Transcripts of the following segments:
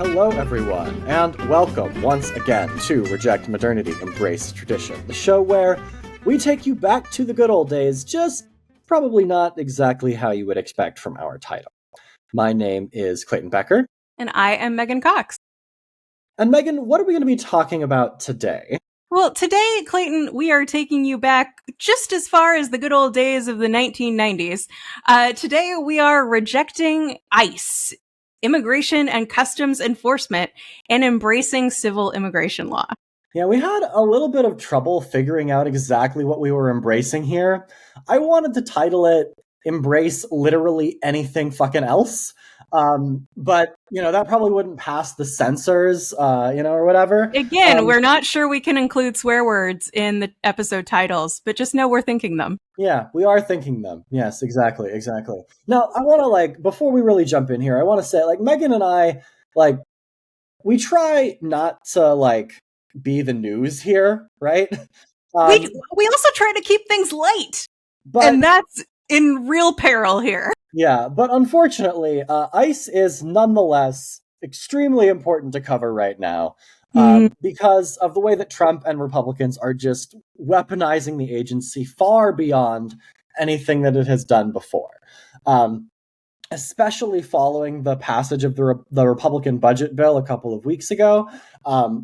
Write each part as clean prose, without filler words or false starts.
Hello, everyone, and welcome once again to Reject Modernity, Embrace Tradition, the show where we take you back to the good old days, just probably not exactly how you would expect from our title. My name is Clayton Becker. And I am Megan Cox. And Megan, what are we going to be talking about today? Well, today, Clayton, we are taking you back just as far as the good old days of the 1990s. Today, we are rejecting ICE, Immigration and Customs Enforcement, and embracing civil immigration law. Yeah, we had a little bit of trouble figuring out exactly what we were embracing here. I wanted to title it Embrace Literally Anything Fucking Else. But, that probably wouldn't pass the censors, or whatever. Again, we're not sure we can include swear words in the episode titles, but just know we're thinking them. Yeah, we are thinking them. Yes, exactly. Now, I want to, before we really jump in here, I want to say, Megan and I, we try not to, be the news here, right? We also try to keep things light, and that's in real peril here. Yeah, but unfortunately, ICE is nonetheless extremely important to cover right now because of the way that Trump and Republicans are just weaponizing the agency far beyond anything that it has done before. Especially following the passage of the Republican budget bill a couple of weeks ago,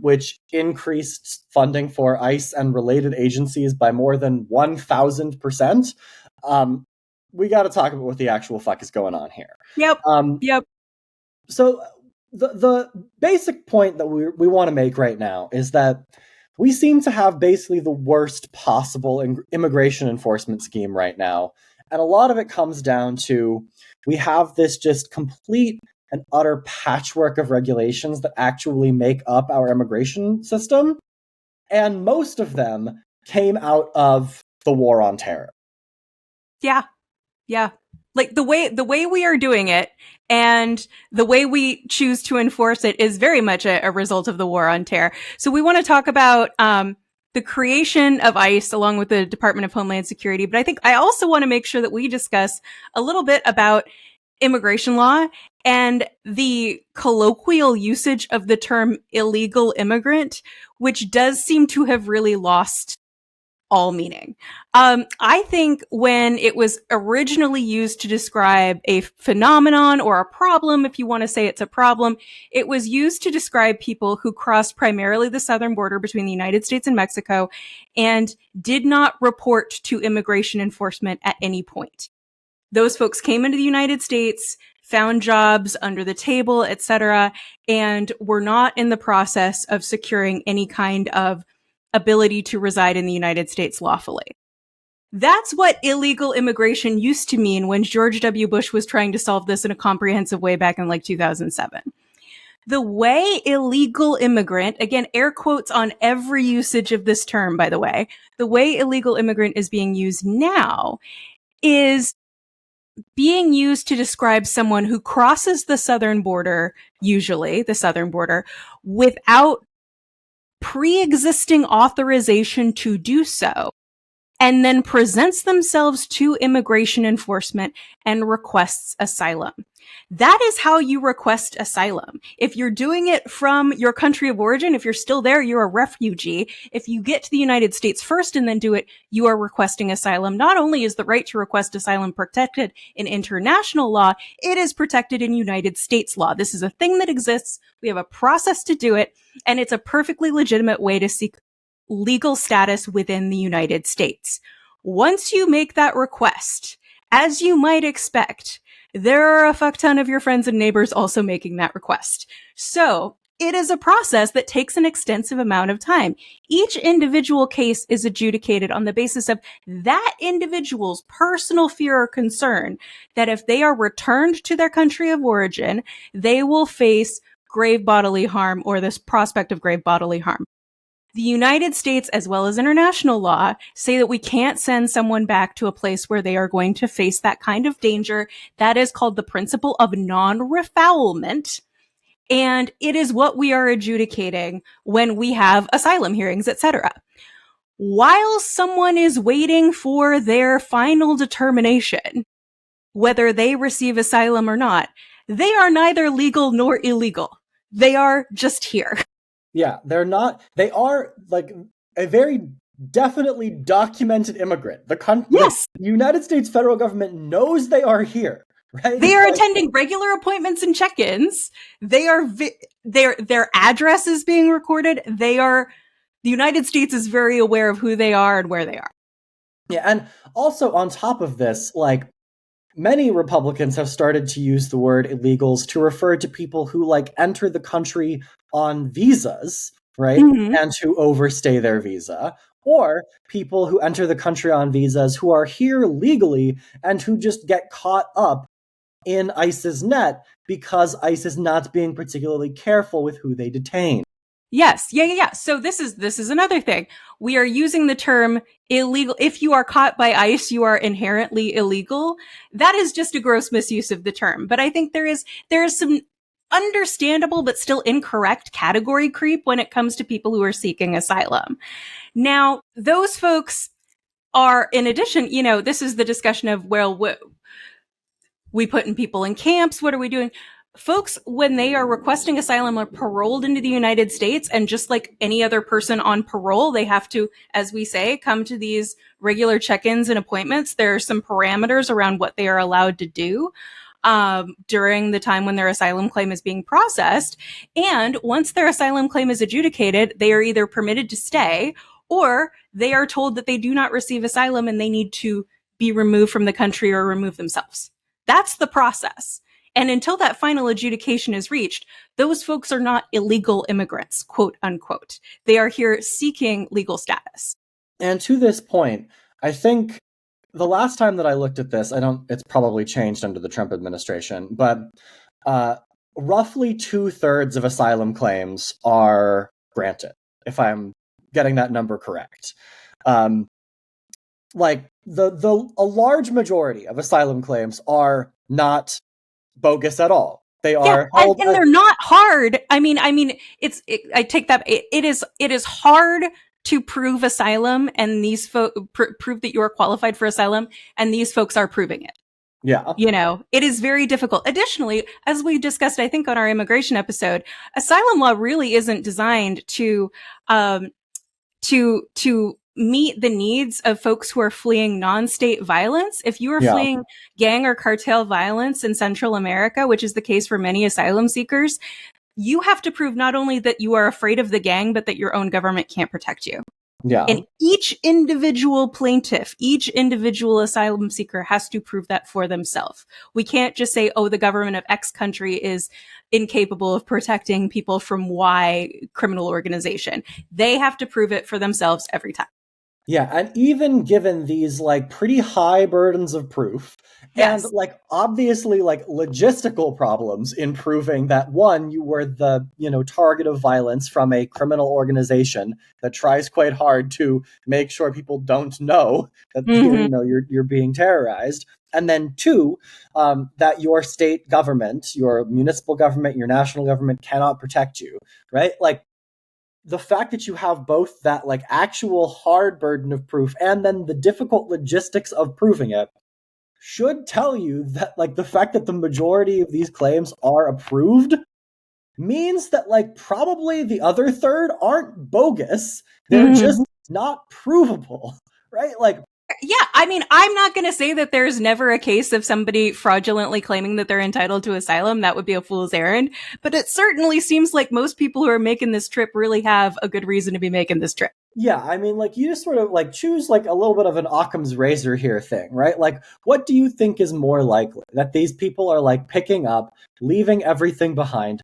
which increased funding for ICE and related agencies by more than 1,000%. We got to talk about what the actual fuck is going on here. Yep. So the basic point that we want to make right now is that we seem to have basically the worst possible immigration enforcement scheme right now. And a lot of it comes down to we have this just complete and utter patchwork of regulations that actually make up our immigration system. And most of them came out of the war on terror. Yeah. Like the way we are doing it and the way we choose to enforce it is very much a result of the war on terror. So we want to talk about the creation of ICE along with the Department of Homeland Security. But I also want to make sure that we discuss a little bit about immigration law and the colloquial usage of the term illegal immigrant, which does seem to have really lost all meaning. I think when it was originally used to describe a phenomenon or a problem, if you want to say it's a problem, it was used to describe people who crossed primarily the southern border between the United States and Mexico and did not report to immigration enforcement at any point. Those folks came into the United States, found jobs under the table, etc., and were not in the process of securing any kind of ability to reside in the United States lawfully. That's what illegal immigration used to mean when George W. Bush was trying to solve this in a comprehensive way back in 2007. The way illegal immigrant, again, air quotes on every usage of this term, by the way, the way illegal immigrant is being used now is being used to describe someone who crosses the southern border, usually the southern border, without pre-existing authorization to do so, and then presents themselves to immigration enforcement and requests asylum. That is how you request asylum. If you're doing it from your country of origin, if you're still there, you're a refugee. If you get to the United States first and then do it, you are requesting asylum. Not only is the right to request asylum protected in international law, it is protected in United States law. This is a thing that exists. We have a process to do it, and it's a perfectly legitimate way to seek legal status within the United States. Once you make that request, as you might expect, there are a fuck ton of your friends and neighbors also making that request. So it is a process that takes an extensive amount of time. Each individual case is adjudicated on the basis of that individual's personal fear or concern that if they are returned to their country of origin, they will face grave bodily harm or this prospect of grave bodily harm. The United States, as well as international law, say that we can't send someone back to a place where they are going to face that kind of danger. That is called the principle of non-refoulement. And it is what we are adjudicating when we have asylum hearings, etc. While someone is waiting for their final determination, whether they receive asylum or not, they are neither legal nor illegal. They are just here. Yeah, they're not. They are like a very definitely documented immigrant. The Yes. United States federal government knows they are here, right? They are attending regular appointments and check-ins. They are their address is being recorded. The United States is very aware of who they are and where they are. Yeah, and also on top of this, like many Republicans have started to use the word illegals to refer to people who like enter the country on visas, right? Mm-hmm. And who overstay their visa, or people who enter the country on visas who are here legally and who just get caught up in ICE's net because ICE is not being particularly careful with who they detain. Yes. Yeah. So this is another thing. We are using the term illegal. If you are caught by ICE, you are inherently illegal. That is just a gross misuse of the term. But I think there is some understandable but still incorrect category creep when it comes to people who are seeking asylum. Now, those folks are, in addition, this is the discussion of, well, we putting people in camps. What are we doing? Folks, when they are requesting asylum, are paroled into the United States. And just like any other person on parole, they have to, as we say, come to these regular check-ins and appointments. There are some parameters around what they are allowed to do during the time when their asylum claim is being processed. And once their asylum claim is adjudicated, they are either permitted to stay or they are told that they do not receive asylum and they need to be removed from the country or remove themselves. That's the process. And until that final adjudication is reached, those folks are not illegal immigrants, quote unquote. They are here seeking legal status. And to this point, I think the last time that I looked at this, it's probably changed under the Trump administration, but roughly 2/3 of asylum claims are granted, if I'm getting that number correct. Like a large majority of asylum claims are not bogus at all. They are and they're not hard. I take that. It is hard to prove asylum, and these prove that you are qualified for asylum, and these folks are proving it. Yeah. It is very difficult. Additionally, as we discussed, I think on our immigration episode, asylum law really isn't designed to meet the needs of folks who are fleeing non-state violence. If you are fleeing gang or cartel violence in Central America, which is the case for many asylum seekers, you have to prove not only that you are afraid of the gang, but that your own government can't protect you. Yeah. And each individual plaintiff, each individual asylum seeker has to prove that for themselves. We can't just say, oh, the government of X country is incapable of protecting people from Y criminal organization. They have to prove it for themselves every time. Yeah, and even given these like pretty high burdens of proof, and like obviously like logistical problems in proving that one, you were the target of violence from a criminal organization that tries quite hard to make sure people don't know that you're being terrorized, and then two, that your state government, your municipal government, your national government cannot protect you, right? Like, the fact that you have both that like actual hard burden of proof and then the difficult logistics of proving it should tell you that like the fact that the majority of these claims are approved means that like probably the other third aren't bogus. They're just not provable, right? Like, yeah, I'm not going to say that there's never a case of somebody fraudulently claiming that they're entitled to asylum. That would be a fool's errand. But it certainly seems like most people who are making this trip really have a good reason to be making this trip. Yeah, like you just sort of like choose like a little bit of an Occam's razor here thing, right? Like, what do you think is more likely? That these people are like picking up, leaving everything behind,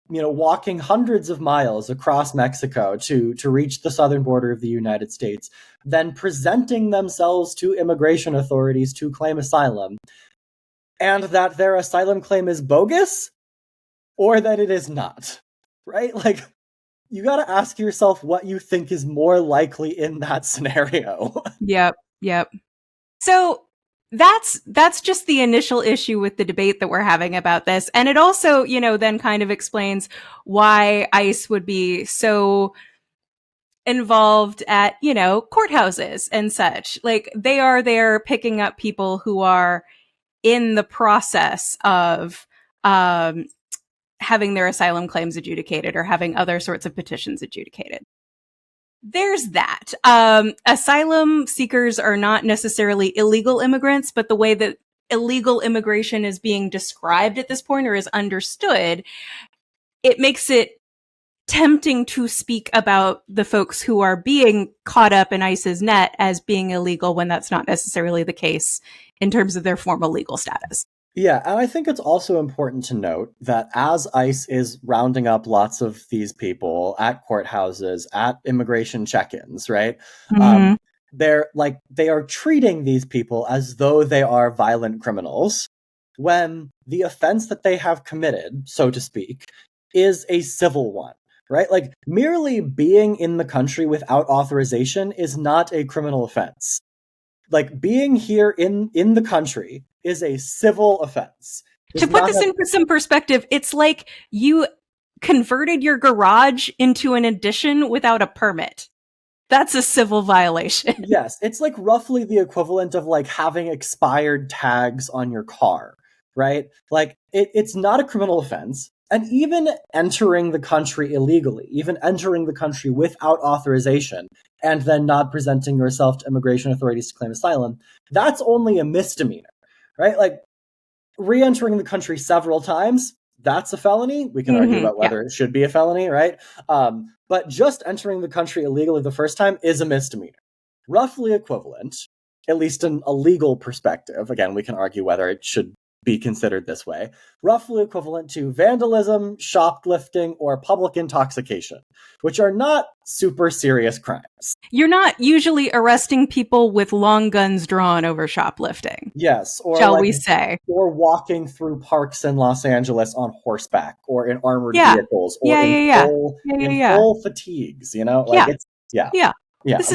walking hundreds of miles across Mexico to reach the southern border of the United States, then presenting themselves to immigration authorities to claim asylum, and that their asylum claim is bogus, or that it is not, right? Like, you got to ask yourself what you think is more likely in that scenario. Yep. So that's just the initial issue with the debate that we're having about this. And it also, then kind of explains why ICE would be so involved at, courthouses and such. Like, they are there picking up people who are in the process of having their asylum claims adjudicated or having other sorts of petitions adjudicated. There's that. Asylum seekers are not necessarily illegal immigrants, but the way that illegal immigration is being described at this point or is understood, it makes it tempting to speak about the folks who are being caught up in ICE's net as being illegal when that's not necessarily the case in terms of their formal legal status. Yeah, and I think it's also important to note that as ICE is rounding up lots of these people at courthouses, at immigration check-ins, right? Mm-hmm. They are treating these people as though they are violent criminals when the offense that they have committed, so to speak, is a civil one. Right? Like, merely being in the country without authorization is not a criminal offense. Like, being here in the country is a civil offense. To put this into some perspective, it's like you converted your garage into an addition without a permit. That's a civil violation. Yes, it's like roughly the equivalent of like having expired tags on your car, right? Like, it's not a criminal offense. And even entering the country illegally, even entering the country without authorization, and then not presenting yourself to immigration authorities to claim asylum, that's only a misdemeanor, right? Like, re-entering the country several times, that's a felony. We can argue about whether it should be a felony, right? But just entering the country illegally the first time is a misdemeanor. Roughly equivalent, at least in a legal perspective. Again, we can argue whether it should be considered this way, roughly equivalent to vandalism, shoplifting, or public intoxication, which are not super serious crimes. You're not usually arresting people with long guns drawn over shoplifting. Yes, or shall we say. Or walking through parks in Los Angeles on horseback, or in armored vehicles, or in full fatigues, you know? Like, it's, yeah. This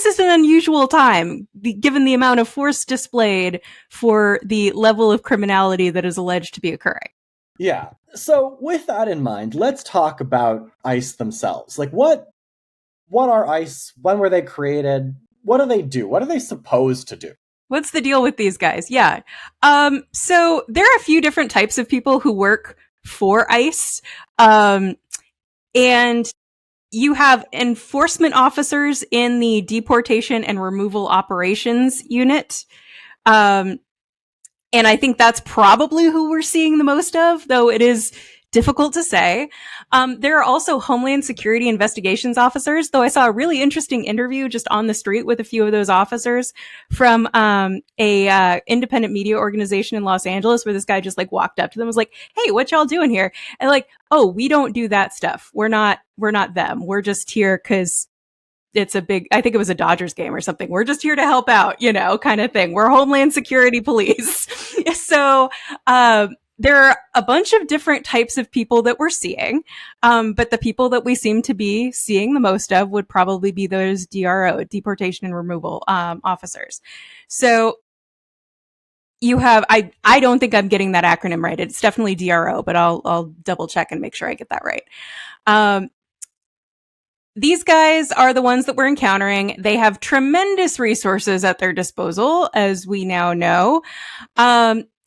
is an unusual time, given the amount of force displayed for the level of criminality that is alleged to be occurring. Yeah. So with that in mind, let's talk about ICE themselves. Like, what are ICE? When were they created? What do they do? What are they supposed to do? What's the deal with these guys? Yeah. So there are a few different types of people who work for ICE. And you have enforcement officers in the deportation and removal operations unit. And I think that's probably who we're seeing the most of, though it is difficult to say. There are also Homeland Security investigations officers, though I saw a really interesting interview just on the street with a few of those officers from a independent media organization in Los Angeles, where this guy just like walked up to them and was like, "Hey, what y'all doing here?" And like, "Oh, we don't do that stuff. We're not them. We're just here because it's a big, I think it was a Dodgers game or something. We're just here to help out, you know, kind of thing. We're Homeland Security police." So, there are a bunch of different types of people that we're seeing. But the people that we seem to be seeing the most of would probably be those DRO, deportation and removal, officers. So you have, I don't think I'm getting that acronym right. It's definitely DRO, but I'll double check and make sure I get that right. These guys are the ones that we're encountering. They have tremendous resources at their disposal, as we now know.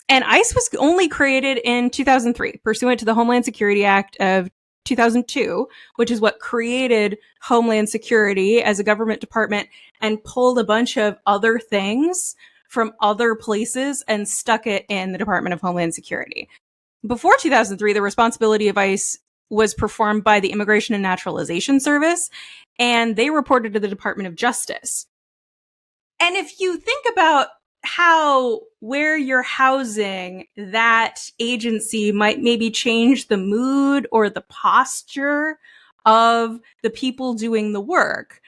And ICE was only created in 2003, pursuant to the Homeland Security Act of 2002, which is what created Homeland Security as a government department and pulled a bunch of other things from other places and stuck it in the Department of Homeland Security. Before 2003, the responsibility of ICE was performed by the Immigration and Naturalization Service, and they reported to the Department of Justice. And if you think about where you're housing that agency might maybe change the mood or the posture of the people doing the work,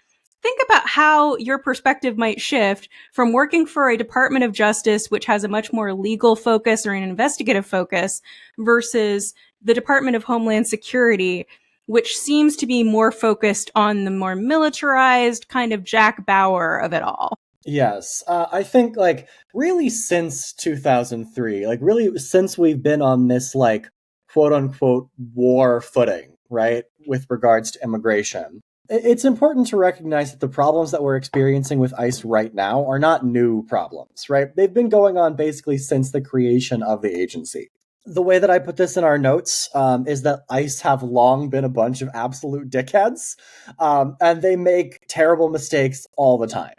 think about how your perspective might shift from working for a Department of Justice, which has a much more legal focus or an investigative focus, versus the Department of Homeland Security, which seems to be more focused on the more militarized kind of Jack Bauer of it all. Yes, I think, like, really since 2003, like, really since we've been on this, like, quote-unquote war footing, right, with regards to immigration, it's important to recognize that the problems that we're experiencing with ICE right now are not new problems, right? They've been going on basically since the creation of the agency. the way that I put this in our notes is that ICE have long been a bunch of absolute dickheads, and they make terrible mistakes all the time.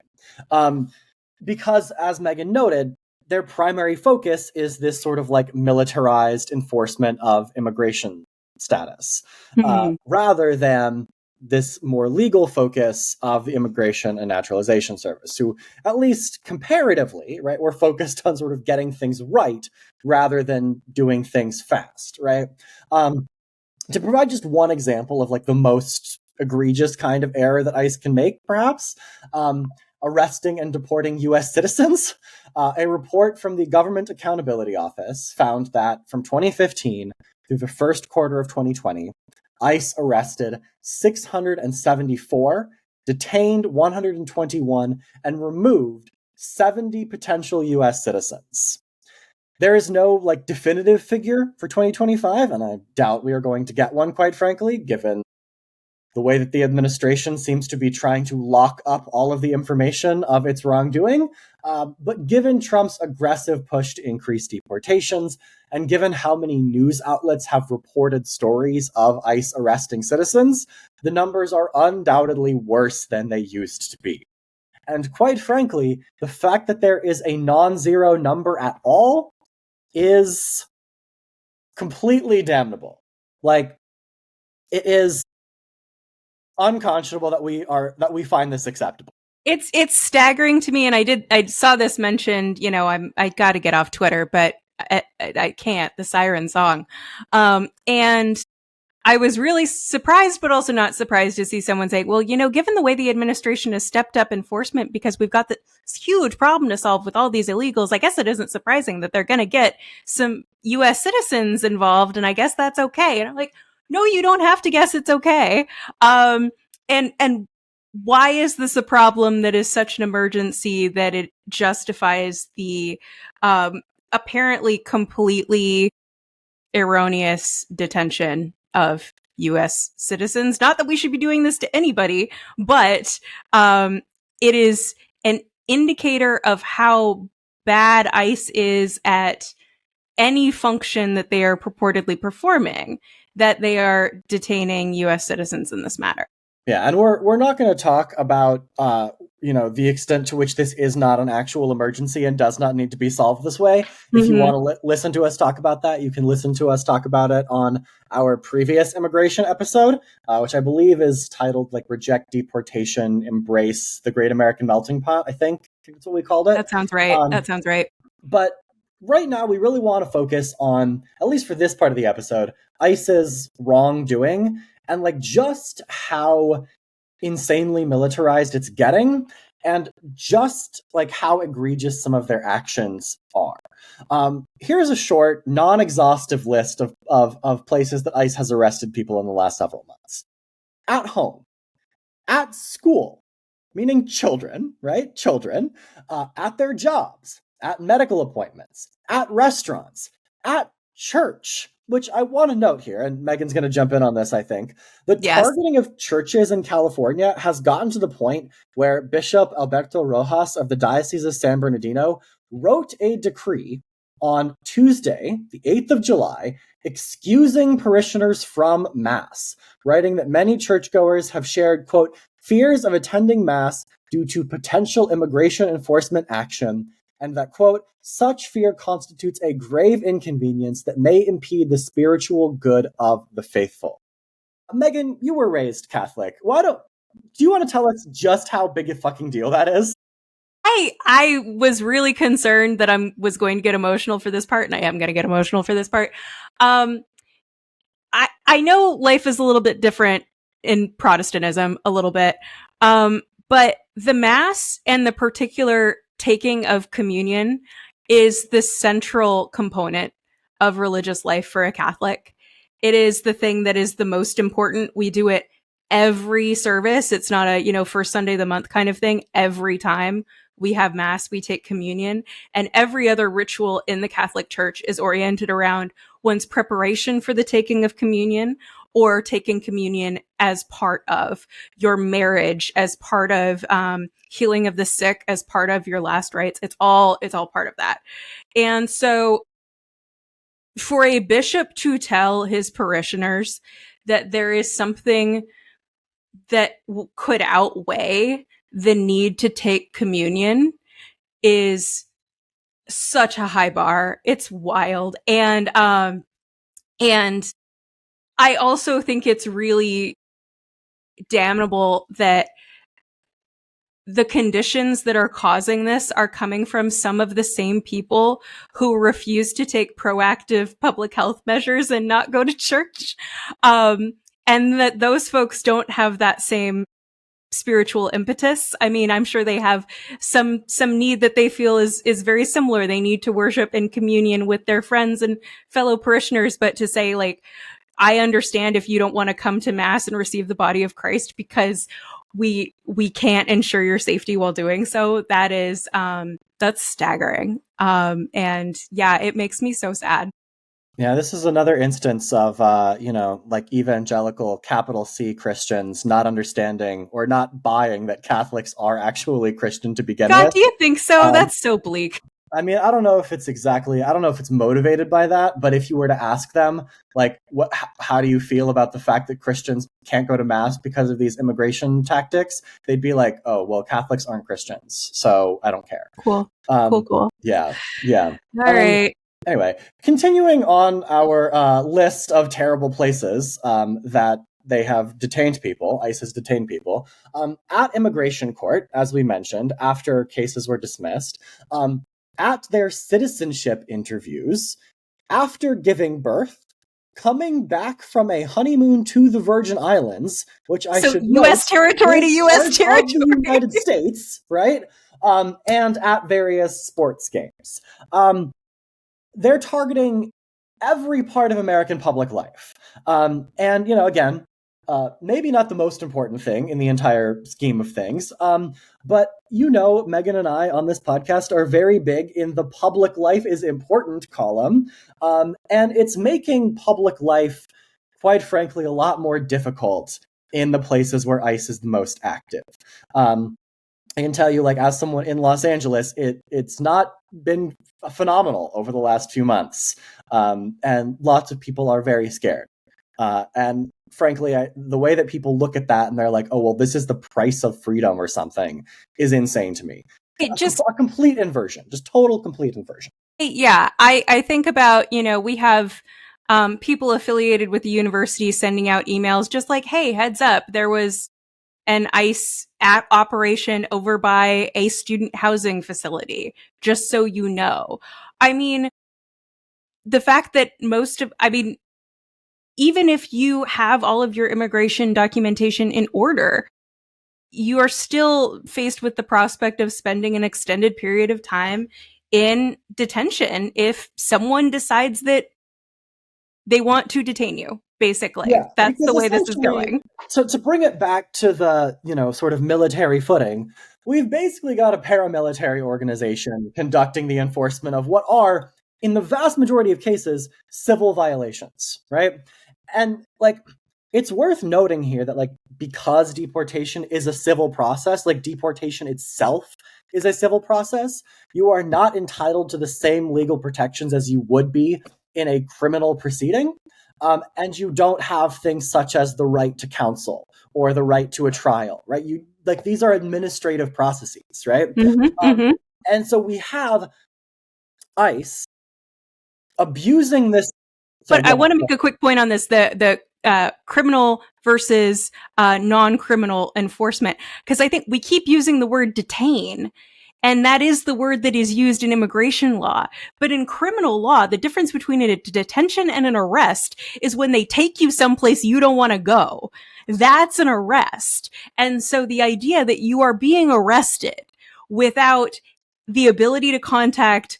Um, because, as Megan noted, their primary focus is this sort of like militarized enforcement of immigration status, rather than this more legal focus of the Immigration and Naturalization Service, who, at least comparatively, right, we're focused on sort of getting things right rather than doing things fast, right? To provide just one example of like the most egregious kind of error that ICE can make, perhaps, arresting and deporting US citizens. A report from the Government Accountability Office found that from 2015 through the first quarter of 2020, ICE arrested 674, detained 121, and removed 70 potential US citizens. There is no like definitive figure for 2025, and I doubt we are going to get one, quite frankly, given the way that the administration seems to be trying to lock up all of the information of its wrongdoing. But given Trump's aggressive push to increase deportations, and given how many news outlets have reported stories of ICE arresting citizens, the numbers are undoubtedly worse than they used to be. And quite frankly, the fact that there is a non-zero number at all is completely damnable. Like, it is unconscionable that we find this acceptable. It's staggering to me, and I saw this mentioned. I got to get off Twitter, but I can't. The siren song, and I was really surprised, but also not surprised to see someone say, well, given the way the administration has stepped up enforcement because we've got this huge problem to solve with all these illegals, I guess it isn't surprising that they're going to get some US citizens involved. And I guess that's okay. And I'm like, no, you don't have to guess it's okay. And why is this a problem that is such an emergency that it justifies the apparently completely erroneous detention of US citizens? Not that we should be doing this to anybody, but it is an indicator of how bad ICE is at any function that they are purportedly performing, that they are detaining US citizens in this matter. Yeah, and we're not going to talk about the extent to which this is not an actual emergency and does not need to be solved this way. If you want to listen to us talk about that, you can listen to us talk about it on our previous immigration episode, which I believe is titled like "Reject Deportation, Embrace the Great American Melting Pot." I think that's what we called it. That sounds right. That sounds right. But right now, we really want to focus on, at least for this part of the episode, ICE's wrongdoing and like just how insanely militarized it's getting, and just like how egregious some of their actions are. Here's a short, non-exhaustive list of places that ICE has arrested people in the last several months. At home, at school, meaning children, right? Children, at their jobs, at medical appointments, at restaurants, at church, which I want to note here, and Megan's going to jump in on this, I think. The targeting of churches in California has gotten to the point where Bishop Alberto Rojas of the Diocese of San Bernardino wrote a decree on Tuesday, the 8th of July, excusing parishioners from Mass, writing that many churchgoers have shared, quote, fears of attending Mass due to potential immigration enforcement action, and that, quote, such fear constitutes a grave inconvenience that may impede the spiritual good of the faithful. Megan, you were raised Catholic. Do you want to tell us just how big a fucking deal that is? I was really concerned that I was going to get emotional for this part, and I am going to get emotional for this part. I know life is a little bit different in Protestantism, a little bit, but the Mass and the particular taking of communion is the central component of religious life for a Catholic. It is the thing that is the most important. We do it every service. It's not a, first Sunday of the month kind of thing. Every time we have Mass, we take communion, and every other ritual in the Catholic Church is oriented around one's preparation for the taking of communion, or taking communion as part of your marriage, as part of healing of the sick, as part of your last rites. It's all part of that. And so for a bishop to tell his parishioners that there is something that could outweigh the need to take communion is such a high bar. It's wild. And I also think it's really damnable that the conditions that are causing this are coming from some of the same people who refuse to take proactive public health measures and not go to church. And that those folks don't have that same spiritual impetus. I mean, I'm sure they have some need that they feel is very similar. They need to worship in communion with their friends and fellow parishioners, but to say, like, I understand if you don't want to come to mass and receive the body of Christ because we can't ensure your safety while doing so. That is that's staggering. And yeah, it makes me so sad. Yeah, this is another instance of, like evangelical capital C Christians not understanding or not buying that Catholics are actually Christian to begin God, with. do you think so? Um, That's so bleak. I mean, I don't know if it's motivated by that, but if you were to ask them, like, how do you feel about the fact that Christians can't go to mass because of these immigration tactics? They'd be like, oh, well, Catholics aren't Christians, so I don't care. Cool. Cool. Yeah. All right. Anyway, continuing on our list of terrible places that they have detained people, ICE has detained people, at immigration court, as we mentioned, after cases were dismissed, at their citizenship interviews, after giving birth, coming back from a honeymoon to the Virgin Islands, which I should U.S. territory to U.S. territory of the United States, right? And at various sports games. They're targeting every part of American public life. And, again, maybe not the most important thing in the entire scheme of things, but Megan and I on this podcast are very big in the public life is important column, and it's making public life, quite frankly, a lot more difficult in the places where ICE is the most active. I can tell you, like, as someone in Los Angeles, it's not been phenomenal over the last few months, and lots of people are very scared. And frankly, the way that people look at that and they're like, oh, well, this is the price of freedom or something is insane to me. A complete inversion, just total complete inversion. Yeah, I think about, we have people affiliated with the university sending out emails just like, hey, heads up, there was an ICE operation over by a student housing facility, just so you know. I mean, the fact that even if you have all of your immigration documentation in order, you are still faced with the prospect of spending an extended period of time in detention if someone decides that they want to detain you. Basically, yeah, that's the way this is going. So to bring it back to the, sort of military footing, we've basically got a paramilitary organization conducting the enforcement of what are, in the vast majority of cases, civil violations, right? And, like, it's worth noting here that, like, because deportation is a civil process, like, deportation itself is a civil process, you are not entitled to the same legal protections as you would be in a criminal proceeding. And you don't have things such as the right to counsel or the right to a trial, right? These are administrative processes, right? And so we have ICE abusing this. But I want to make a quick point on this: the criminal versus non-criminal enforcement, because I think we keep using the word detain. And that is the word that is used in immigration law. But in criminal law, the difference between a detention and an arrest is when they take you someplace you don't want to go. That's an arrest. And so the idea that you are being arrested without the ability to contact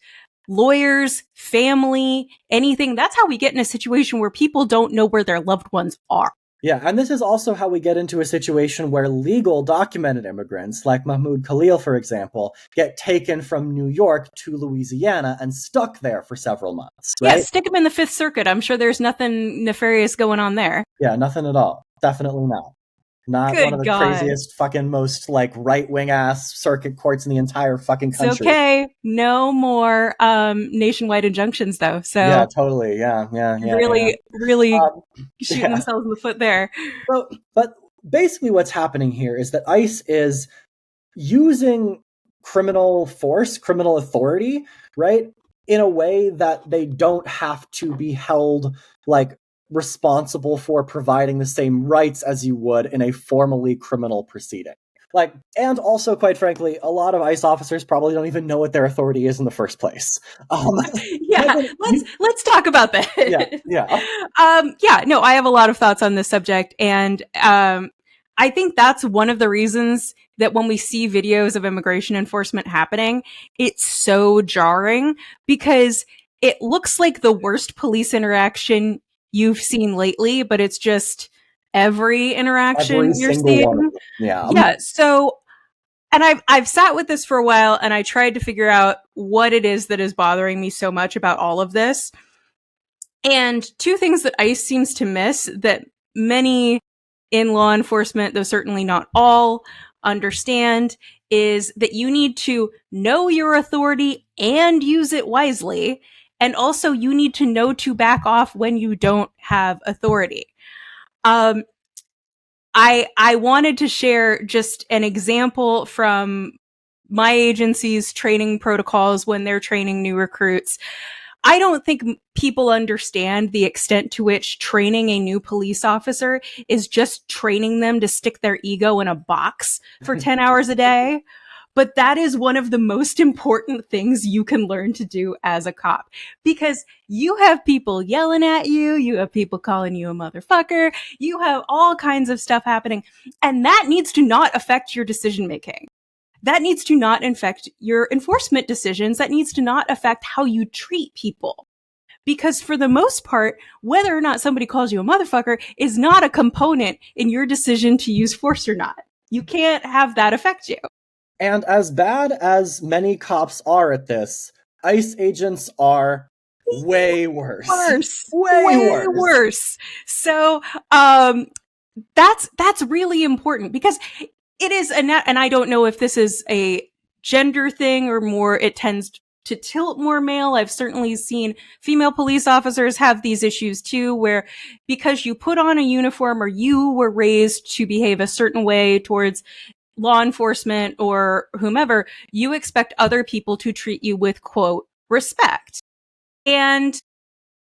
lawyers, family, anything, that's how we get in a situation where people don't know where their loved ones are. Yeah, and this is also how we get into a situation where legal documented immigrants, like Mahmoud Khalil, for example, get taken from New York to Louisiana and stuck there for several months, right? Yeah, stick them in the Fifth Circuit. I'm sure there's nothing nefarious going on there. Yeah, nothing at all. Definitely not. Not one of Good the God. craziest fucking most like right-wing ass circuit courts in the entire fucking It's country. okay. No more nationwide injunctions, though. Yeah, So totally. Yeah. really Um, shooting yeah. themselves in the foot there. So, but basically, what's happening here is that ICE is using criminal force, criminal authority, right, in a way that they don't have to be held like responsible for providing the same rights as you would in a formally criminal proceeding. Like, and also, quite frankly, a lot of ICE officers probably don't even know what their authority is in the first place. Um, Yeah, let's talk about that. yeah. Yeah, no, I have a lot of thoughts on this subject, and I think that's one of the reasons that when we see videos of immigration enforcement happening, it's so jarring because it looks like the worst police interaction you've seen lately, but it's just every Every interaction you're single seeing. one of them. Yeah. Yeah, so and I've sat with this for a while and I tried to figure out what it is that is bothering me so much about all of this. And two things that ICE seems to miss that many in law enforcement, though certainly not all, understand is that you need to know your authority and use it wisely. And also, you need to know to back off when you don't have authority. Um, I wanted to share just an example from my agency's training protocols when they're training new recruits. I don't think people understand the extent to which training a new police officer is just training them to stick their ego in a box for 10 hours a day. But that is one of the most important things you can learn to do as a cop because you have people yelling at you. You have people calling you a motherfucker. You have all kinds of stuff happening. And that needs to not affect your decision making. That needs to not affect your enforcement decisions. That needs to not affect how you treat people. Because for the most part, whether or not somebody calls you a motherfucker is not a component in your decision to use force or not. You can't have that affect you. And as bad as many cops are at this, ICE agents are way worse. Worse. Way Way worse. worse. So, that's really important because it is and I don't know if this is a gender thing or more it tends to tilt more male. I've certainly seen female police officers have these issues too, where because you put on a uniform or you were raised to behave a certain way towards law enforcement or whomever, you expect other people to treat you with quote respect. And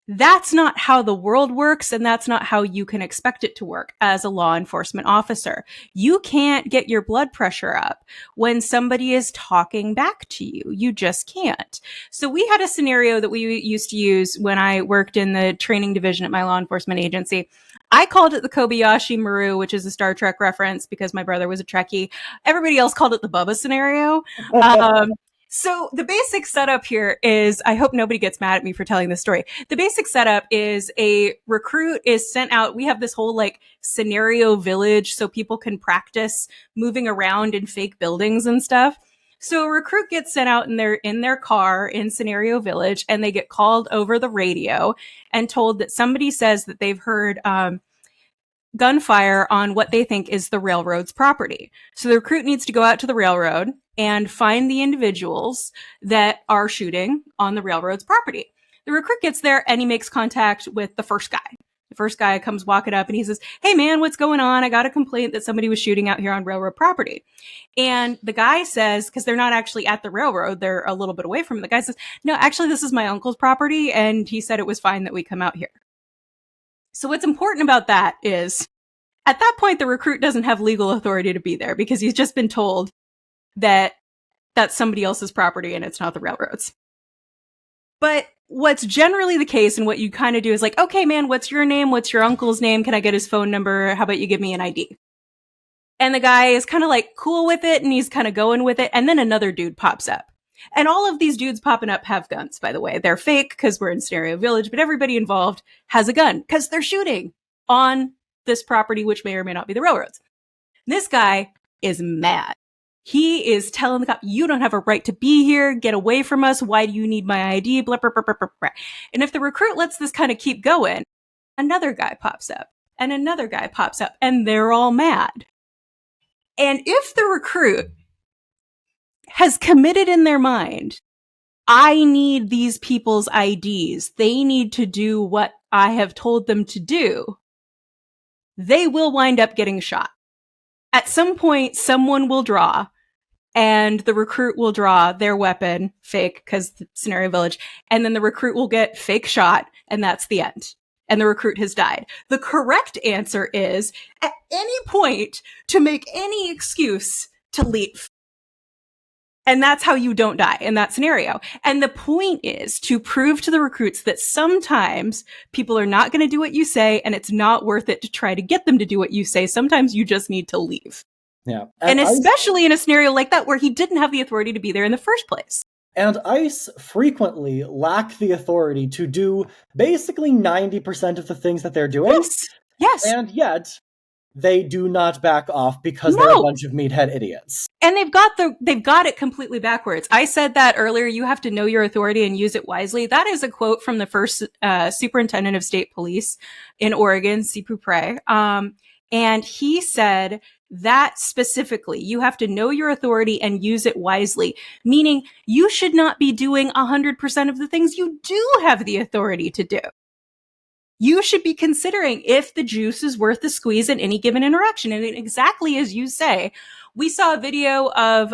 that's not how the world works, and that's not how you can expect it to work as a law enforcement officer. You can't get your blood pressure up when somebody is talking back to you. You just can't. So we had a scenario that we used to use when I worked in the training division at my law enforcement agency. I called it the Kobayashi Maru, which is a Star Trek reference because my brother was a Trekkie. Everybody else called it the Bubba scenario. So the basic setup here is, I hope nobody gets mad at me for telling this story. The basic setup is a recruit is sent out. We have this whole like scenario village so people can practice moving around in fake buildings and stuff. So a recruit gets sent out in their car in Scenario Village and they get called over the radio and told that somebody says that they've heard gunfire on what they think is the railroad's property. So the recruit needs to go out to the railroad and find the individuals that are shooting on the railroad's property. The recruit gets there and he makes contact with the first guy. The first guy comes walking up and he says, "Hey man, what's going on? I got a complaint that somebody was shooting out here on railroad property." And the guy says, because they're not actually at the railroad, they're a little bit away from it. The guy says, "No, actually, this is my uncle's property. And he said it was fine that we come out here." So what's important about that is at that point, the recruit doesn't have legal authority to be there because he's just been told that that's somebody else's property and it's not the railroad's. But what's generally the case and what you kind of do is like, "Okay, man, what's your name? What's your uncle's name? Can I get his phone number? How about you give me an ID?" And the guy is kind of like cool with it and he's kind of going with it. And then another dude pops up. And all of these dudes popping up have guns, by the way. They're fake because we're in Stereo Village, but everybody involved has a gun because they're shooting on this property, which may or may not be the railroad's. This guy is mad. He is telling the cop, "You don't have a right to be here. Get away from us. Why do you need my ID?" Blah, blah, blah, blah, blah. And if the recruit lets this kind of keep going, another guy pops up. and another guy pops up, and they're all mad. And if the recruit has committed in their mind, I need these people's IDs, they need to do what I have told them to do, they will wind up getting shot. At some point, someone will draw, and the recruit will draw their weapon, fake, because the scenario village, and then the recruit will get fake shot, and that's the end. And the recruit has died. The correct answer is, at any point, to make any excuse to leave. And that's how you don't die in that scenario. And the point is to prove to the recruits that sometimes people are not going to do what you say, and it's not worth it to try to get them to do what you say. Sometimes you just need to leave. Yeah. And especially in a scenario like that where he didn't have the authority to be there in the first place. And ICE frequently lack the authority to do basically 90% of the things that they're doing. Yes. And yet, they do not back off because they're a bunch of meathead idiots. And they've got it completely backwards. I said that earlier, you have to know your authority and use it wisely. That is a quote from the first superintendent of state police in Oregon, Sipu Pray. And he said that specifically, you have to know your authority and use it wisely, meaning you should not be doing 100% of the things you do have the authority to do. You should be considering if the juice is worth the squeeze in any given interaction. And exactly as you say, we saw a video of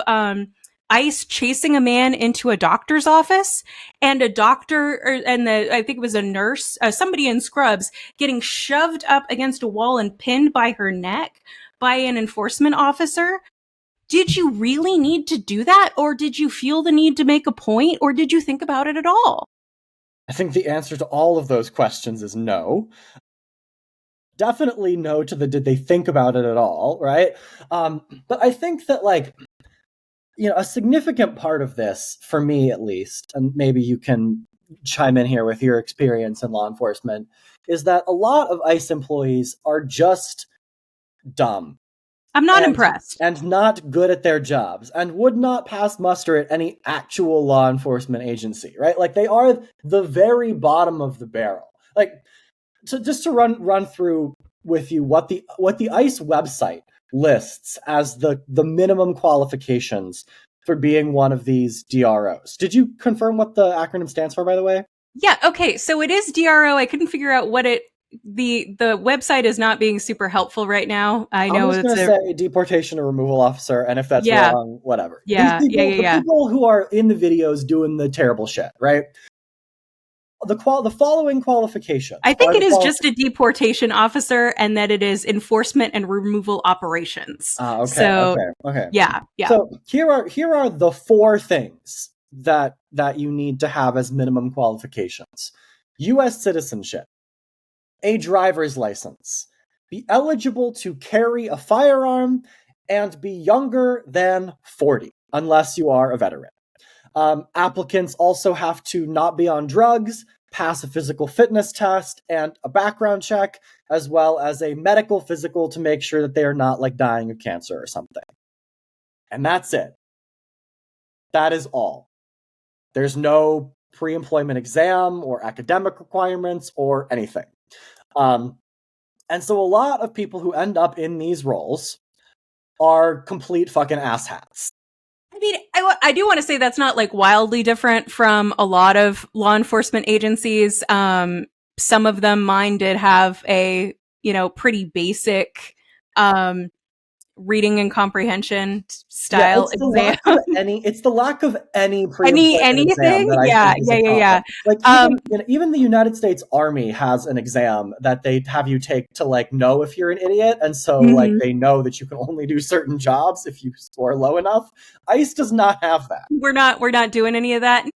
ICE chasing a man into a doctor's office, and a doctor, I think it was a nurse, somebody in scrubs, getting shoved up against a wall and pinned by her neck by an enforcement officer. Did you really need to do that? Or did you feel the need to make a point? Or did you think about it at all? I think the answer to all of those questions is no. Definitely no to the did they think about it at all, right? But I think that, like, you know, a significant part of this, for me at least, and maybe you can chime in here with your experience in law enforcement, is that a lot of ICE employees are just dumb. I'm not impressed. And not good at their jobs, and would not pass muster at any actual law enforcement agency, right? Like, they are the very bottom of the barrel. Like, just to run through with you what the ICE website lists as the minimum qualifications for being one of these DROs. Did you confirm what the acronym stands for, by the way? Yeah, okay, so it is DRO. I couldn't figure out what the website is not being super helpful right now. I know I'm just going to say deportation or removal officer, and if that's wrong, whatever. Yeah, the people who are in the videos doing the terrible shit, right? The following qualifications. I think it is just a deportation officer, and that it is enforcement and removal operations. Okay. So, okay. Yeah. So here are the 4 things that you need to have as minimum qualifications: U.S. citizenship, a driver's license, be eligible to carry a firearm, and be younger than 40, unless you are a veteran. Applicants also have to not be on drugs, pass a physical fitness test, and a background check, as well as a medical physical to make sure that they are not, like, dying of cancer or something. And that's it. That is all. There's no pre-employment exam or academic requirements or anything. And so a lot of people who end up in these roles are complete fucking asshats. I mean, I do want to say that's not, like, wildly different from a lot of law enforcement agencies. Some of them, mine did have a, pretty basic reading and comprehension style exam. It's the lack of any anything. Yeah. Like, even the United States Army has an exam that they have you take to, like, know if you're an idiot, and so like they know that you can only do certain jobs if you score low enough. ICE does not have that. We're not doing any of that.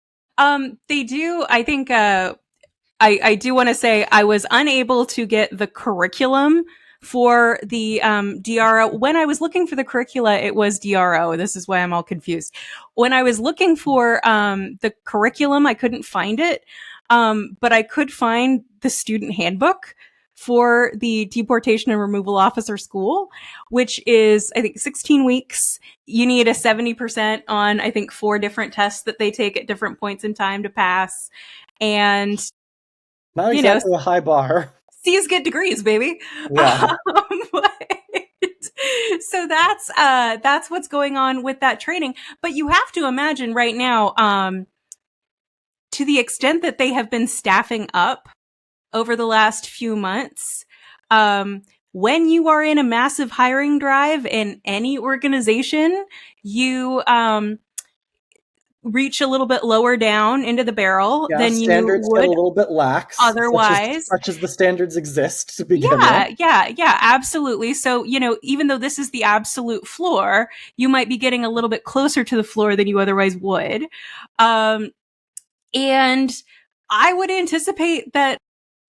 They do. I think. I do want to say I was unable to get the curriculum for the DRO. When I was looking for the curricula, it was DRO. This is why I'm all confused. When I was looking for the curriculum, I couldn't find it, but I could find the student handbook for the Deportation and Removal Officer School, which is, I think, 16 weeks. You need a 70% on, I think, 4 different tests that they take at different points in time to pass. And not exactly a high bar. C's get degrees, baby. Yeah. So that's what's going on with that training. But you have to imagine right now, to the extent that they have been staffing up over the last few months, when you are in a massive hiring drive in any organization, you reach a little bit lower down into the barrel Yeah, than you standards get a would little bit lax, otherwise. such as the standards exist to begin with. Yeah, absolutely. So, even though this is the absolute floor, you might be getting a little bit closer to the floor than you otherwise would. And I would anticipate that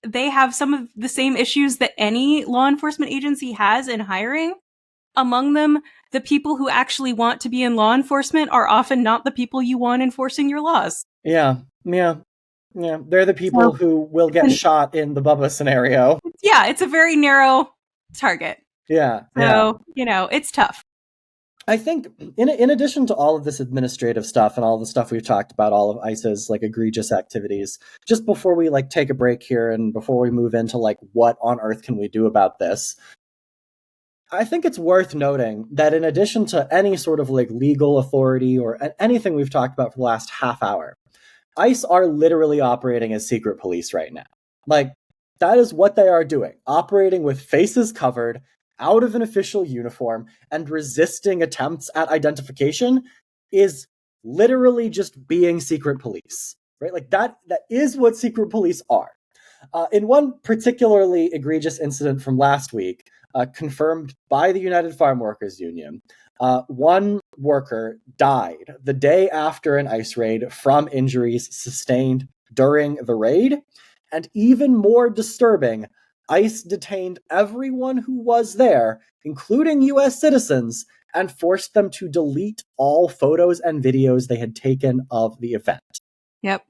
they have some of the same issues that any law enforcement agency has in hiring. Among them, the people who actually want to be in law enforcement are often not the people you want enforcing your laws. Yeah. They're the people So, who will get shot in the Bubba scenario. yeah, it's a very narrow target. Yeah. So, it's tough. I think in addition to all of this administrative stuff and all the stuff we've talked about, all of ICE's like egregious activities, just before we like take a break here and before we move into like what on earth can we do about this, I think it's worth noting that in addition to any sort of like legal authority or anything we've talked about for the last half hour, ICE are literally operating as secret police right now. Like, that is what they are doing, operating with faces covered, out of an official uniform, and resisting attempts at identification is literally just being secret police, right? Like, that is what secret police are. In one particularly egregious incident from last week, confirmed by the United Farm Workers Union, one worker died the day after an ICE raid from injuries sustained during the raid. And even more disturbing, ICE detained everyone who was there, including US citizens, and forced them to delete all photos and videos they had taken of the event. Yep.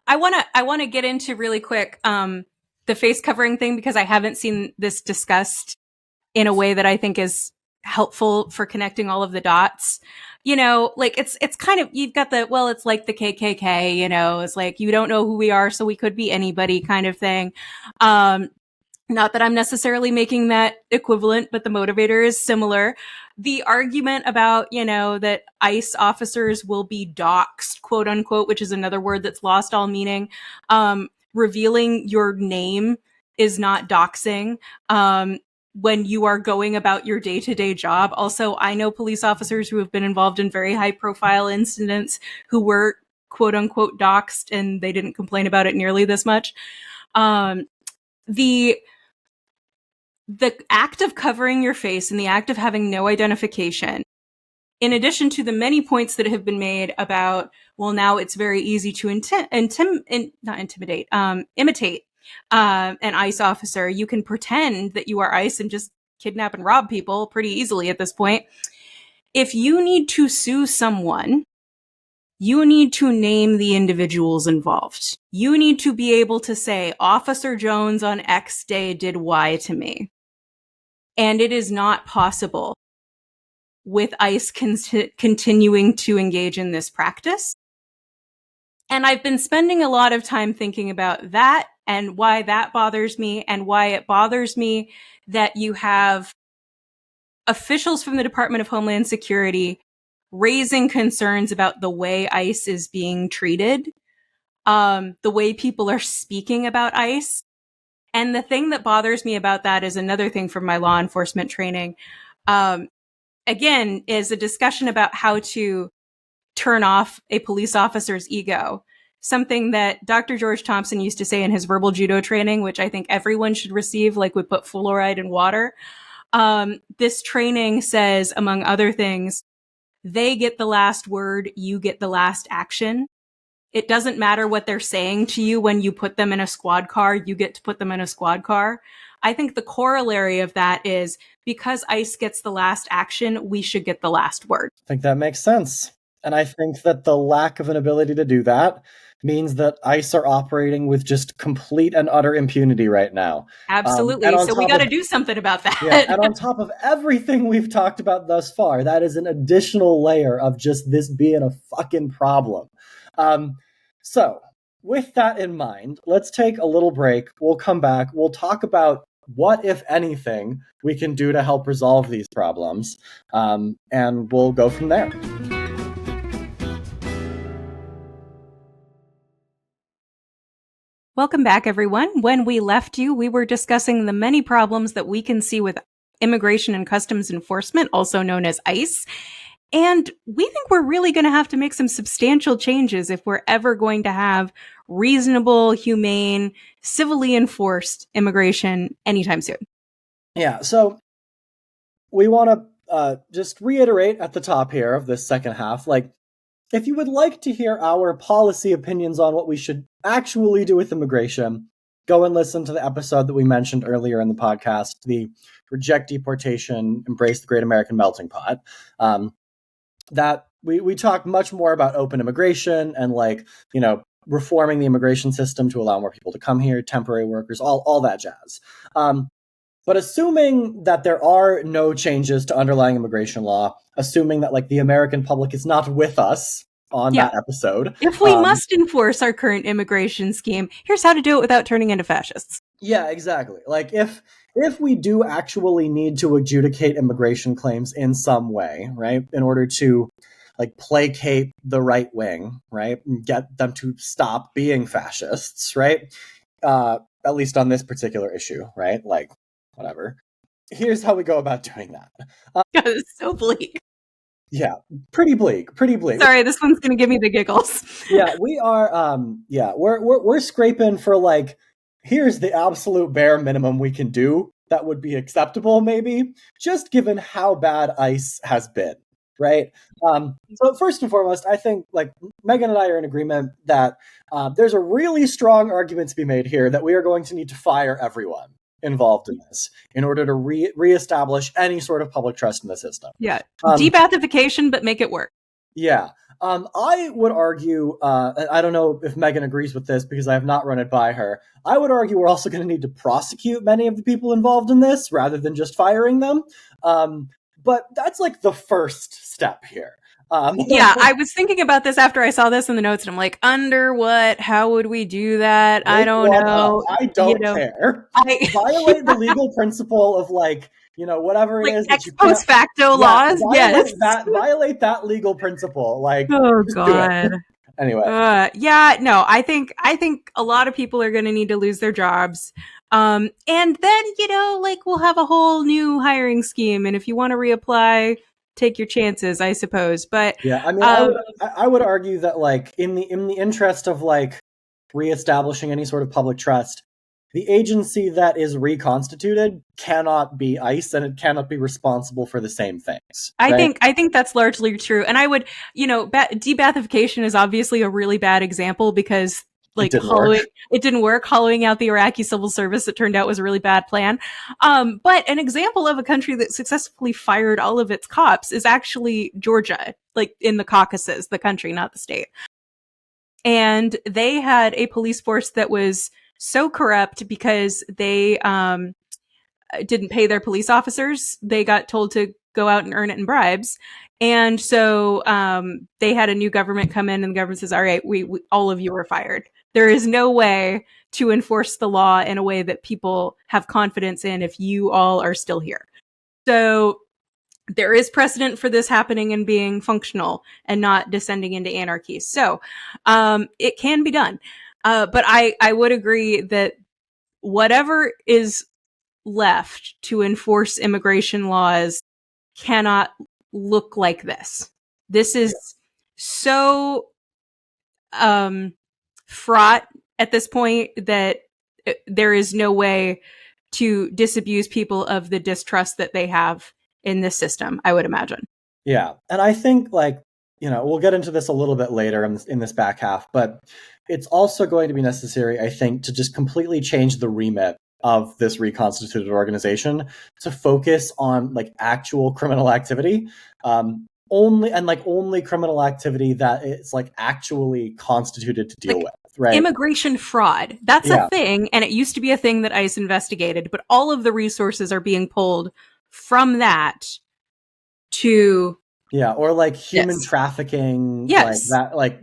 I want to get into really quick the face covering thing, because I haven't seen this discussed in a way that I think is helpful for connecting all of the dots. Like it's kind of, you've got it's like the KKK, it's like, you don't know who we are, so we could be anybody kind of thing. Not that I'm necessarily making that equivalent, but the motivator is similar. The argument about, that ICE officers will be doxxed, quote unquote, which is another word that's lost all meaning. Revealing your name is not doxing. When you are going about your day-to-day job. Also, I know police officers who have been involved in very high-profile incidents who were quote unquote doxxed, and they didn't complain about it nearly this much. The act of covering your face and the act of having no identification, in addition to the many points that have been made about, well, now it's very easy to imitate an ICE officer. You can pretend that you are ICE and just kidnap and rob people pretty easily at this point. If you need to sue someone, you need to name the individuals involved. You need to be able to say, Officer Jones on X day did Y to me. And it is not possible with ICE continuing to engage in this practice. And I've been spending a lot of time thinking about that and why that bothers me, and why it bothers me that you have officials from the Department of Homeland Security raising concerns about the way ICE is being treated, the way people are speaking about ICE. And the thing that bothers me about that is another thing from my law enforcement training. Again, is a discussion about how to turn off a police officer's ego. Something that Dr. George Thompson used to say in his verbal judo training, which I think everyone should receive, like we put fluoride in water. This training says, among other things, they get the last word, you get the last action. It doesn't matter what they're saying to you when you put them in a squad car, you get to put them in a squad car. I think the corollary of that is, because ICE gets the last action, we should get the last word. I think that makes sense. And I think that the lack of an ability to do that means that ICE are operating with just complete and utter impunity right now. Absolutely. So we got to do something about that. Yeah, and on top of everything we've talked about thus far, that is an additional layer of just this being a fucking problem. So with that in mind, let's take a little break. We'll come back. We'll talk about what, if anything, we can do to help resolve these problems, and we'll go from there. Welcome back, everyone. When we left you, we were discussing the many problems that we can see with Immigration and Customs Enforcement, also known as ICE. And we think we're really going to have to make some substantial changes if we're ever going to have reasonable, humane, civilly enforced immigration anytime soon. Yeah, so we want to just reiterate at the top here of this second half, like, if you would like to hear our policy opinions on what we should actually do with immigration, go and listen to the episode that we mentioned earlier in the podcast, the Reject Deportation, Embrace the Great American Melting Pot. That we talk much more about open immigration and, like, you know, reforming the immigration system to allow more people to come here, temporary workers, all that jazz. But assuming that there are no changes to underlying immigration law, assuming that, like, the American public is not with us on that episode. If we must enforce our current immigration scheme, here's how to do it without turning into fascists. Yeah, exactly. Like, if we do actually need to adjudicate immigration claims in some way, right, in order to, like, placate the right wing, right, and get them to stop being fascists, right, at least on this particular issue, right, like, whatever. Here's how we go about doing that. God, it's so bleak. Yeah, pretty bleak. Sorry, this one's gonna give me the giggles. Yeah, we are. We're scraping for, like, here's the absolute bare minimum we can do that would be acceptable, maybe, just given how bad ICE has been, right? So first and foremost, I think, like, Megan and I are in agreement that there's a really strong argument to be made here that we are going to need to fire everyone involved in this in order to reestablish any sort of public trust in the system. Yeah, debathification, but make it work. Yeah. I would argue, I don't know if Megan agrees with this because I have not run it by her. I would argue we're also going to need to prosecute many of the people involved in this rather than just firing them. But that's, like, the first step here. Yeah, I was thinking about this after I saw this in the notes, and I'm like, under what? How would we do that? I don't know. I don't care. Violate the legal principle of, like, you know, whatever it like is. Ex post facto laws. Yes. Violate that legal principle. Like, oh God. Anyway. No, I think a lot of people are going to need to lose their jobs. And then, you know, like, we'll have a whole new hiring scheme. And if you want to reapply, take your chances, I suppose. But yeah, I mean, I would argue that, like, in the interest of, like, reestablishing any sort of public trust, the agency that is reconstituted cannot be ICE, and it cannot be responsible for the same things. Right? I think that's largely true. And I would, you know, debathification is obviously a really bad example because, like, it didn't work. Hollowing out the Iraqi civil service, it turned out, was a really bad plan. But an example of a country that successfully fired all of its cops is actually Georgia, like, in the Caucasus, the country, not the state. And they had a police force that was so corrupt because they didn't pay their police officers. They got told to go out and earn it in bribes. And so they had a new government come in, and the government says, all right, we all of you are fired. There is no way to enforce the law in a way that people have confidence in if you all are still here. So there is precedent for this happening and being functional and not descending into anarchy. So it can be done. But I would agree that whatever is left to enforce immigration laws cannot look like this. This is so fraught at this point that there is no way to disabuse people of the distrust that they have in this system, I would imagine. Yeah. And I think, like, you know, we'll get into this a little bit later in this back half, but it's also going to be necessary, I think, to just completely change the remit of this reconstituted organization to focus on, like, actual criminal activity. Only criminal activity that it's, like, actually constituted to deal with. Right. Immigration fraud. That's a thing, and it used to be a thing that ICE investigated, but all of the resources are being pulled from that to Yeah, or like human Yes. trafficking, like Yes. that, like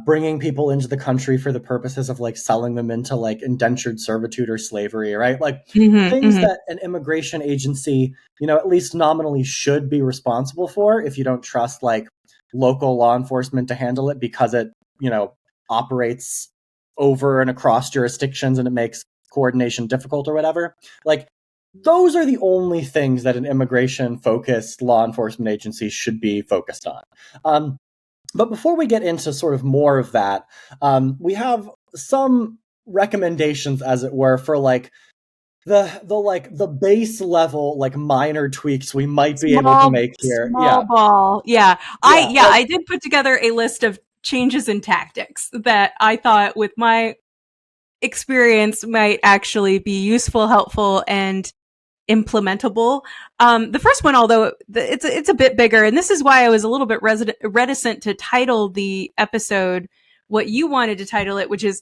bringing people into the country for the purposes of like selling them into like indentured servitude or slavery, right? Like Hmm. things Hmm. that an immigration agency, at least nominally should be responsible for if you don't trust like local law enforcement to handle it because it, operates over and across jurisdictions and it makes coordination difficult or whatever. Like those are the only things that an immigration focused law enforcement agency should be focused on. But before we get into sort of more of that, we have some recommendations, as it were, for like the base level like minor tweaks we might be able to make here. Small Yeah, ball. Yeah. yeah, like I did put together a list of changes in tactics that I thought with my experience might actually be useful, helpful, and implementable. The first one, although it's a bit bigger, and this is why I was a little bit reticent to title the episode what you wanted to title it, which is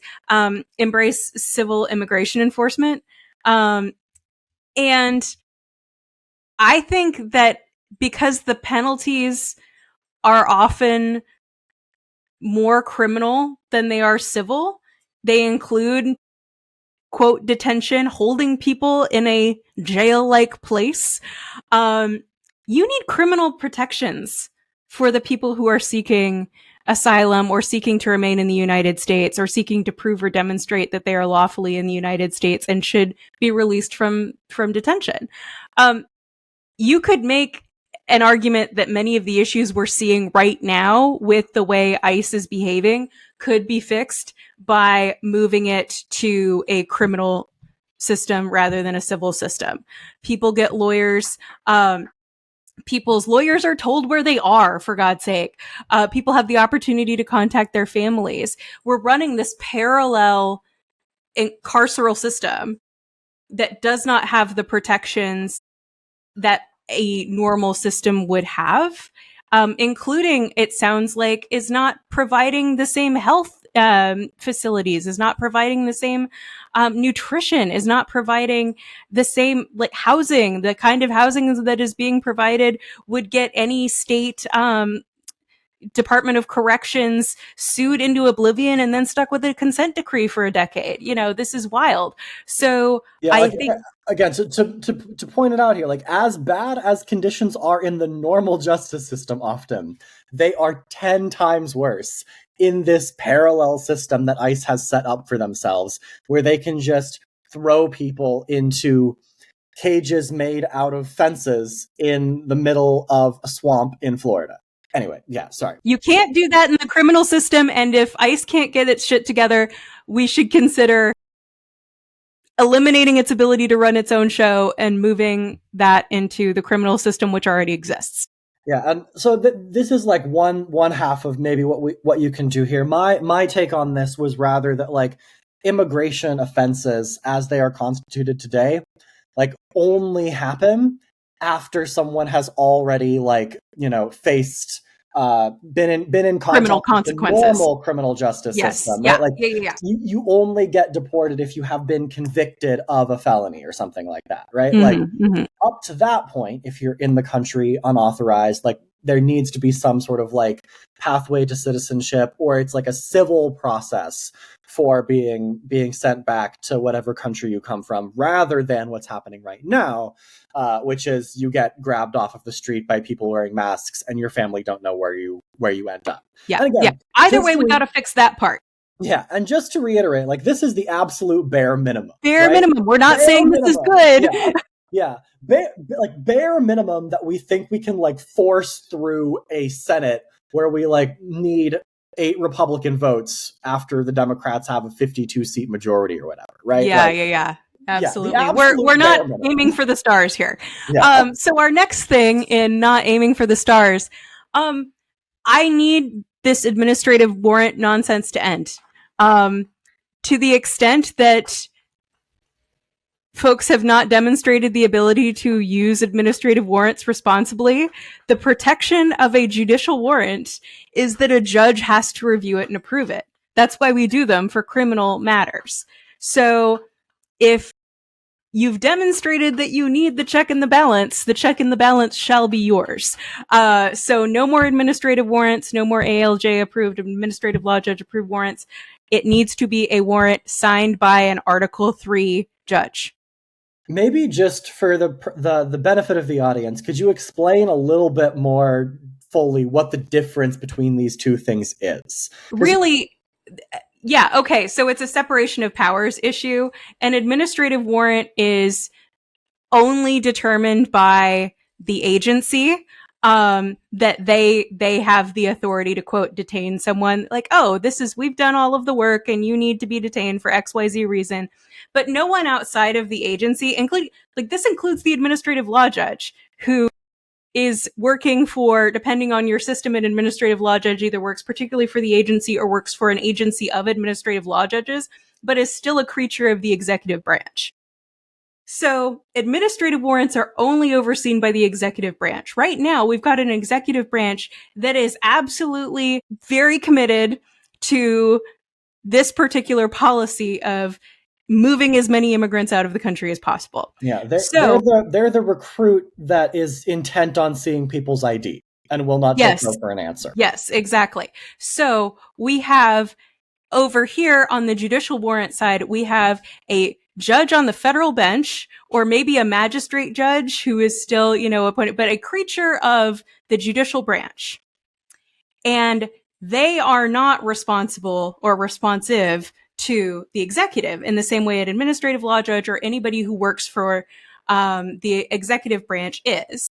"Embrace Civil Immigration Enforcement." And I think that because the penalties are often more criminal than they are civil, they include quote detention, holding people in a jail-like place. Um, you need criminal protections for the people who are seeking asylum or seeking to remain in the United States or seeking to prove or demonstrate that they are lawfully in the United States and should be released from detention. You could make an argument that many of the issues we're seeing right now with the way ICE is behaving could be fixed by moving it to a criminal system rather than a civil system. People get lawyers. People's lawyers are told where they are, for God's sake. People have the opportunity to contact their families. We're running this parallel carceral system that does not have the protections that a normal system would have, including, it sounds like, is not providing the same health facilities, is not providing the same nutrition, is not providing the same like housing. The kind of housing that is being provided would get any state Department of Corrections sued into oblivion and then stuck with a consent decree for a decade. This is wild. So yeah, I like think again, to point it out here, like as bad as conditions are in the normal justice system, often they are 10 times worse in this parallel system that ICE has set up for themselves, where they can just throw people into cages made out of fences in the middle of a swamp in Florida. Anyway, yeah, sorry. you can't do that in the criminal system. And if ICE can't get its shit together, we should consider eliminating its ability to run its own show and moving that into the criminal system, which already exists. Yeah, and so this is like one half of maybe what you can do here. My take on this was rather that like immigration offenses as they are constituted today, like only happen after someone has already like faced been in Criminal contact with the consequences. normal criminal justice Yes. system, right? Yeah. Like Yeah. Yeah. Yeah. you only get deported if you have been convicted of a felony or something like that, right? Like Mm-hmm, mm-hmm. up to that point, if you're in the country unauthorized, like there needs to be some sort of like pathway to citizenship, or it's like a civil process for being sent back to whatever country you come from, rather than what's happening right now, which is you get grabbed off of the street by people wearing masks, and your family don't know where you end up. Yeah. And Yeah. again, Either way, we got to fix that part. yeah, and just to reiterate, like this is the absolute bare minimum, Bare right? minimum. We're not Bare saying this is minimum. good. Yeah. Yeah, like bare minimum that we think we can like force through a Senate where we like need 8 Republican votes after the Democrats have a 52 seat majority or whatever, right? Yeah. Like, Yeah. Yeah. yeah, the Absolutely. We're absolute bare not minimum. aiming for the stars here. Yeah, So our next thing in not aiming for the stars, I need this administrative warrant nonsense to end. To the extent that folks have not demonstrated the ability to use administrative warrants responsibly, the protection of a judicial warrant is that a judge has to review it and approve it. That's why we do them for criminal matters. So if you've demonstrated that you need the check and the balance. The check and the balance shall be yours. So no more administrative warrants, no more ALJ approved, administrative law judge approved warrants. It needs to be a warrant signed by an Article 3 judge. Maybe just for the benefit of the audience, could you explain a little bit more fully what the difference between these two things is? Really, yeah, okay. So it's a separation of powers issue. An administrative warrant is only determined by the agency, that they have the authority to, quote, detain someone. Like, oh, we've done all of the work and you need to be detained for XYZ reason. But no one outside of the agency, including, like, this includes the administrative law judge, who is working for, depending on your system, an administrative law judge either works particularly for the agency or works for an agency of administrative law judges, but is still a creature of the executive branch. So administrative warrants are only overseen by the executive branch. Right now, we've got an executive branch that is absolutely very committed to this particular policy of moving as many immigrants out of the country as possible. Yeah, they're the recruit that is intent on seeing people's ID and will not take no for an answer. Yes, exactly. So we have over here on the judicial warrant side, we have a judge on the federal bench, or maybe a magistrate judge who is still, appointed, but a creature of the judicial branch. And they are not responsible or responsive to the executive in the same way an administrative law judge or anybody who works for the executive branch is.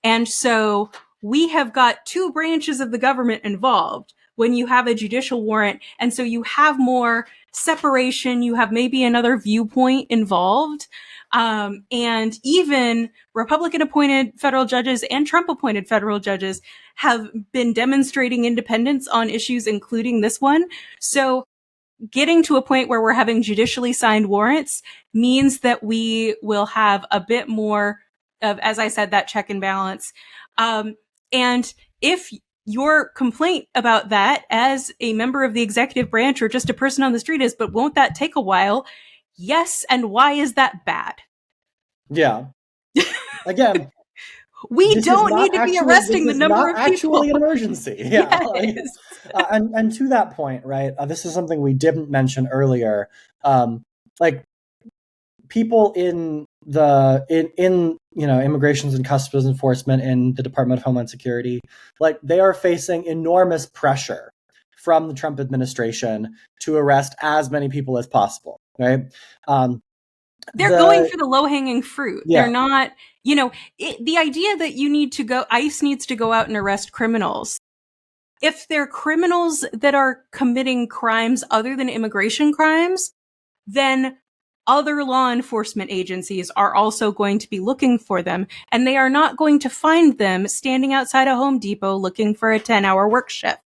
And so we have got two branches of the government involved when you have a judicial warrant. And so you have more separation, you have maybe another viewpoint involved. And even Republican appointed federal judges and Trump appointed federal judges have been demonstrating independence on issues, including this one. So getting to a point where we're having judicially signed warrants means that we will have a bit more of, as I said, that check and balance. And if your complaint about that as a member of the executive branch or just a person on the street is, but won't that take a while? Yes. And why is that bad? Yeah. Again, we don't need to be arresting the number of people. Actually, an emergency. Yeah. Yes. And to that point, right? This is something we didn't mention earlier. Like people in immigrations and customs enforcement in the Department of Homeland Security, like they are facing enormous pressure from the Trump administration to arrest as many people as possible, right? They're going for the low-hanging fruit. Yeah. They're not, the idea that ICE needs to go out and arrest criminals. If they're criminals that are committing crimes other than immigration crimes, then other law enforcement agencies are also going to be looking for them, and they are not going to find them standing outside a Home Depot looking for a 10-hour work shift.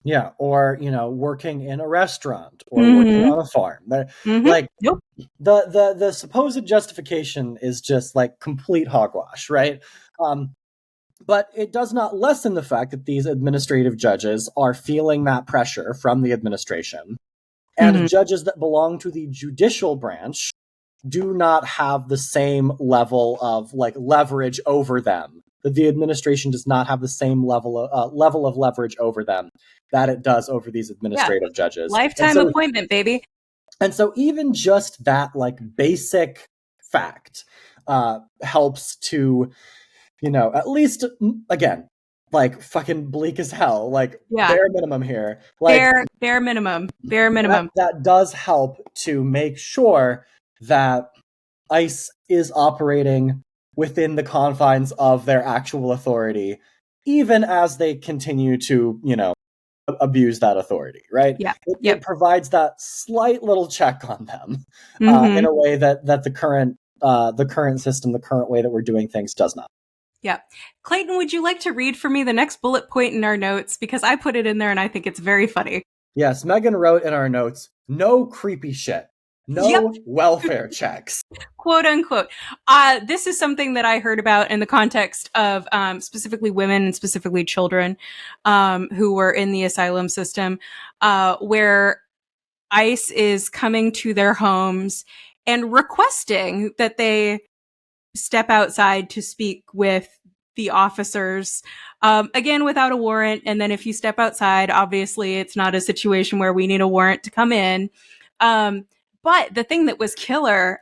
Yeah, or, working in a restaurant or working on a farm. Like, nope. The supposed justification is just like complete hogwash, right? But it does not lessen the fact that these administrative judges are feeling that pressure from the administration. And judges that belong to the judicial branch do not have the same level of leverage over them. That the administration does not have the same level of leverage over them that it does over these administrative judges. Lifetime appointment, baby. And so even just that basic fact helps to, at least, again, fucking bleak as hell, bare minimum here. Bare minimum. That does help to make sure that ICE is operating within the confines of their actual authority, even as they continue to, abuse that authority, right? Yeah. It provides that slight little check on them in a way that the current system, the current way that we're doing things does not. Yeah. Clayton, would you like to read for me the next bullet point in our notes? Because I put it in there and I think it's very funny. Yes, Megan wrote in our notes, no creepy shit. No welfare checks. Quote unquote. This is something that I heard about in the context of specifically women and specifically children who were in the asylum system, where ICE is coming to their homes and requesting that they step outside to speak with the officers, again, without a warrant. And then if you step outside, obviously it's not a situation where we need a warrant to come in. But the thing that was killer,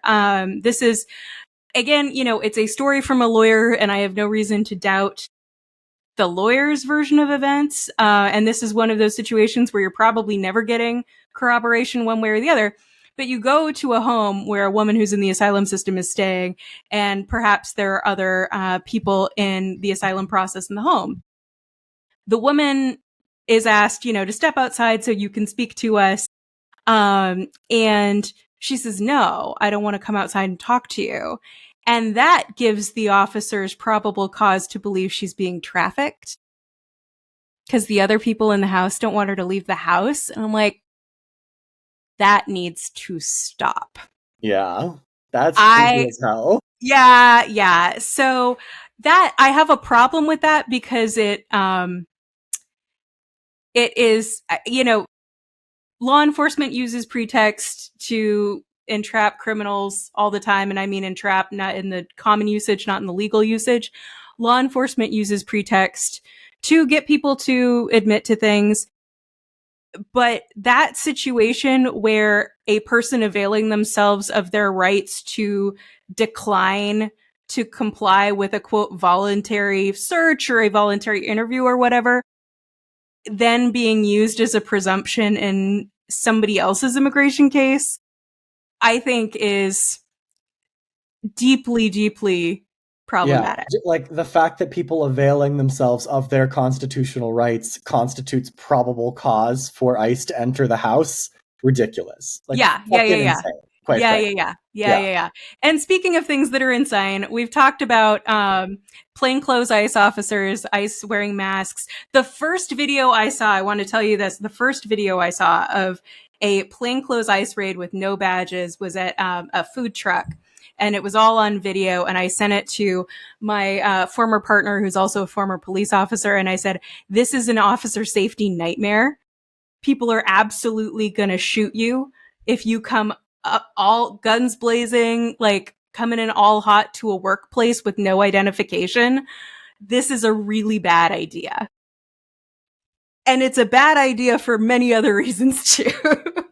this is, again, it's a story from a lawyer, and I have no reason to doubt the lawyer's version of events. And this is one of those situations where you're probably never getting corroboration one way or the other. But you go to a home where a woman who's in the asylum system is staying, and perhaps there are other people in the asylum process in the home. The woman is asked, to step outside so you can speak to us. And she says, no, I don't want to come outside and talk to you. And that gives the officers probable cause to believe she's being trafficked because the other people in the house don't want her to leave the house. And I'm like, that needs to stop. Yeah, that's creepy as hell. Yeah. So that, I have a problem with that because it is, law enforcement uses pretext to entrap criminals all the time. And I mean entrap, not in the common usage, not in the legal usage. Law enforcement uses pretext to get people to admit to things. But that situation where a person availing themselves of their rights to decline to comply with a quote voluntary search or a voluntary interview or whatever, then being used as a presumption in somebody else's immigration case, I think is deeply, deeply problematic. Yeah, like the fact that people availing themselves of their constitutional rights constitutes probable cause for ICE to enter the house. Ridiculous. Like, Yeah. insane, quite frankly. Yeah. And speaking of things that are insane, we've talked about plainclothes ICE officers, ICE wearing masks. The first video I saw, I want to tell you this, the first video I saw of a plainclothes ICE raid with no badges was at a food truck. And it was all on video. And I sent it to my former partner, who's also a former police officer. And I said, this is an officer safety nightmare. People are absolutely going to shoot you if you come up all guns blazing, like coming in all hot to a workplace with no identification. This is a really bad idea. And it's a bad idea for many other reasons too.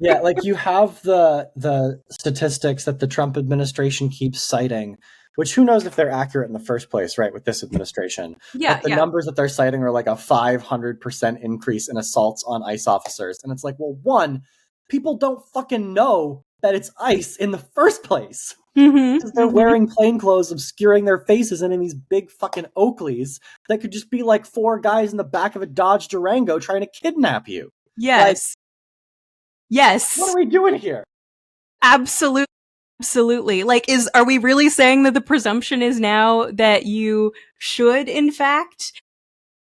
Yeah, like you have the statistics that the Trump administration keeps citing, which who knows if they're accurate in the first place, right, with this administration. But the numbers that they're citing are like a 500% increase in assaults on ICE officers. And it's like, well, one, people don't fucking know that it's ICE in the first place. Because they're wearing plain clothes, obscuring their faces, and in these big fucking Oakleys that could just be like four guys in the back of a Dodge Durango trying to kidnap you. Yes. Yes. What are we doing here? Absolutely. Like, are we really saying that the presumption is now that you should, in fact,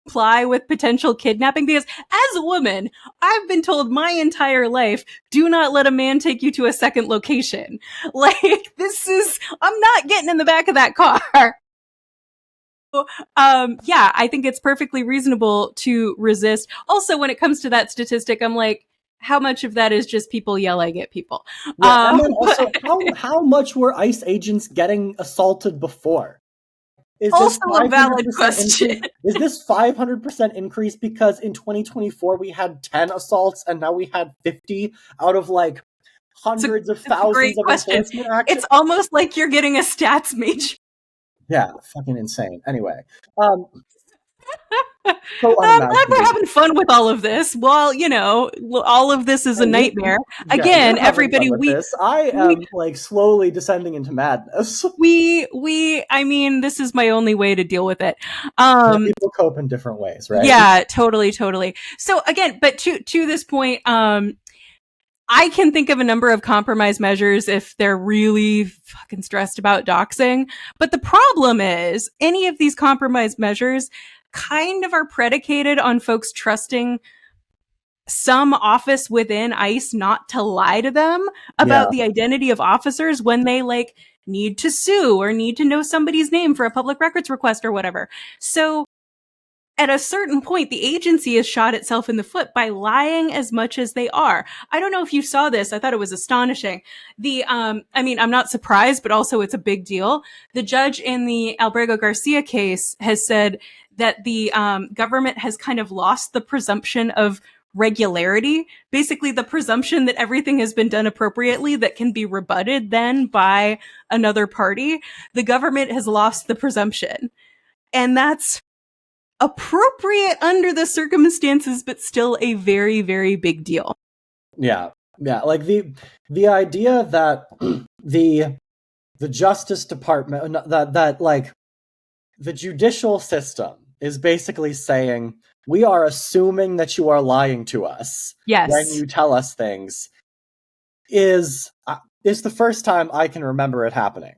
comply with potential kidnapping? Because as a woman, I've been told my entire life, do not let a man take you to a second location. Like, I'm not getting in the back of that car. Yeah, I think it's perfectly reasonable to resist. Also, when it comes to that statistic, I'm like, how much of that is just people yelling at people? Yeah, and then also, how much were ICE agents getting assaulted before? Is also a valid question. Is this 500% increase because in 2024 we had 10 assaults and now we had 50 out of like hundreds of thousands of enforcement actions? It's almost like you're getting a stats major. Yeah, fucking insane. Anyway, so I'm glad we're having fun with all of this. Well, all of this is a nightmare. Again, everybody, I am like slowly descending into madness. I mean, this is my only way to deal with it. People cope in different ways, right? Yeah, totally. So again, but to this point, I can think of a number of compromise measures if they're really fucking stressed about doxing. But the problem is any of these compromise measures kind of are predicated on folks trusting some office within ICE not to lie to them about the identity of officers when they need to sue or need to know somebody's name for a public records request or whatever. So at a certain point, the agency has shot itself in the foot by lying as much as they are. I don't know if you saw this. I thought it was astonishing. I'm not surprised, but also it's a big deal. The judge in the Albrego Garcia case has said that the government has kind of lost the presumption of regularity, basically the presumption that everything has been done appropriately that can be rebutted then by another party. The government has lost the presumption. And that's appropriate under the circumstances, but still a very, very big deal. Yeah. Like the idea that the Justice Department, that like the judicial system is basically saying, we are assuming that you are lying to us when you tell us things, is the first time I can remember it happening.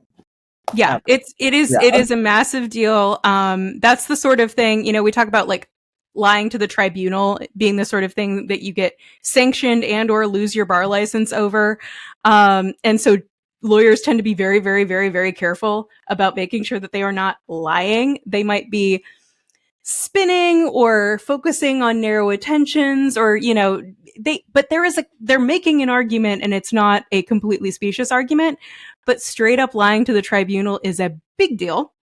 Yeah, it is a massive deal. That's the sort of thing, we talk about like lying to the tribunal being the sort of thing that you get sanctioned and or lose your bar license over. And so lawyers tend to be very, very, very, very careful about making sure that they are not lying. They might be spinning or focusing on narrow attentions, or they're making an argument, and it's not a completely specious argument, but straight up lying to the tribunal is a big deal,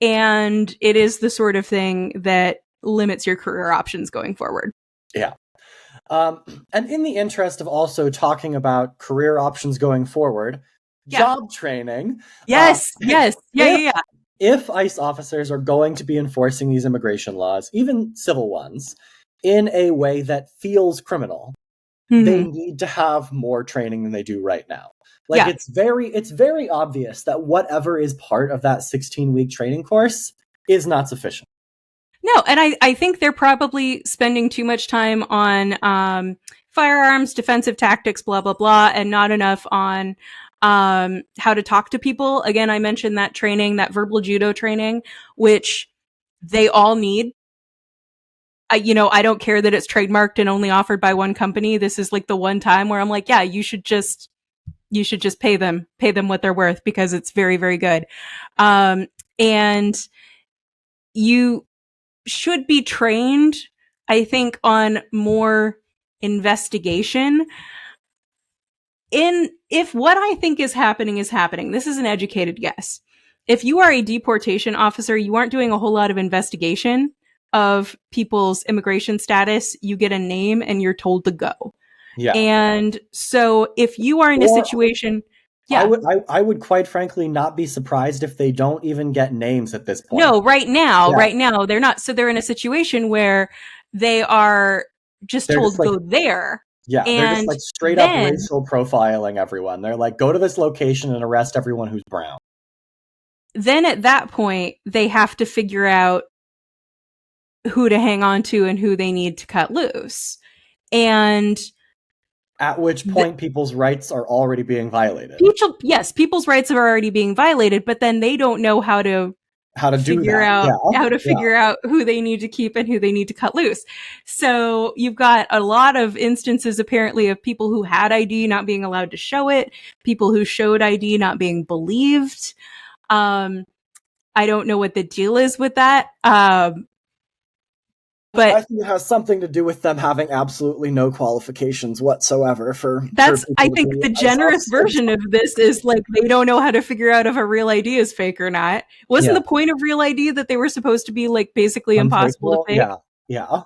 and it is the sort of thing that limits your career options going forward. Yeah. And in the interest of also talking about career options going forward, job training. Yes. If ICE officers are going to be enforcing these immigration laws, even civil ones, in a way that feels criminal, they need to have more training than they do right now. Like it's very obvious that whatever is part of that 16-week training course is not sufficient. No, and I think they're probably spending too much time on firearms, defensive tactics, blah, blah, blah, and not enough on how to talk to people. Again, I mentioned that training, that verbal judo training, which they all need. I don't care that it's trademarked and only offered by one company. This is like the one time where I'm like, yeah, you should just pay them what they're worth, because it's very, very good. And you should be trained, I think, on more investigation. If what I think is happening, this is an educated guess. If you are a deportation officer, you aren't doing a whole lot of investigation of people's immigration status. You get a name and you're told to go. Yeah. And so if you are in a situation... Yeah. I would quite frankly not be surprised if they don't even get names at this point. No, right now they're not. So they're in a situation where they are they're told go there. Yeah, and they're just like straight up racial profiling everyone. They're like, go to this location and arrest everyone who's brown. Then at that point, they have to figure out who to hang on to and who they need to cut loose. And at which point people's rights are already being violated. People's rights are already being violated, but then they don't know how to figure out who they need to keep and who they need to cut loose. So you've got a lot of instances apparently of people who had ID not being allowed to show it, people who showed ID not being believed. I don't know what the deal is with that. But I think it has something to do with them having absolutely no qualifications whatsoever I think the generous version of this is like they don't know how to figure out if a real ID is fake or not. Wasn't the point of real ID that they were supposed to be like basically impossible to fake? Yeah.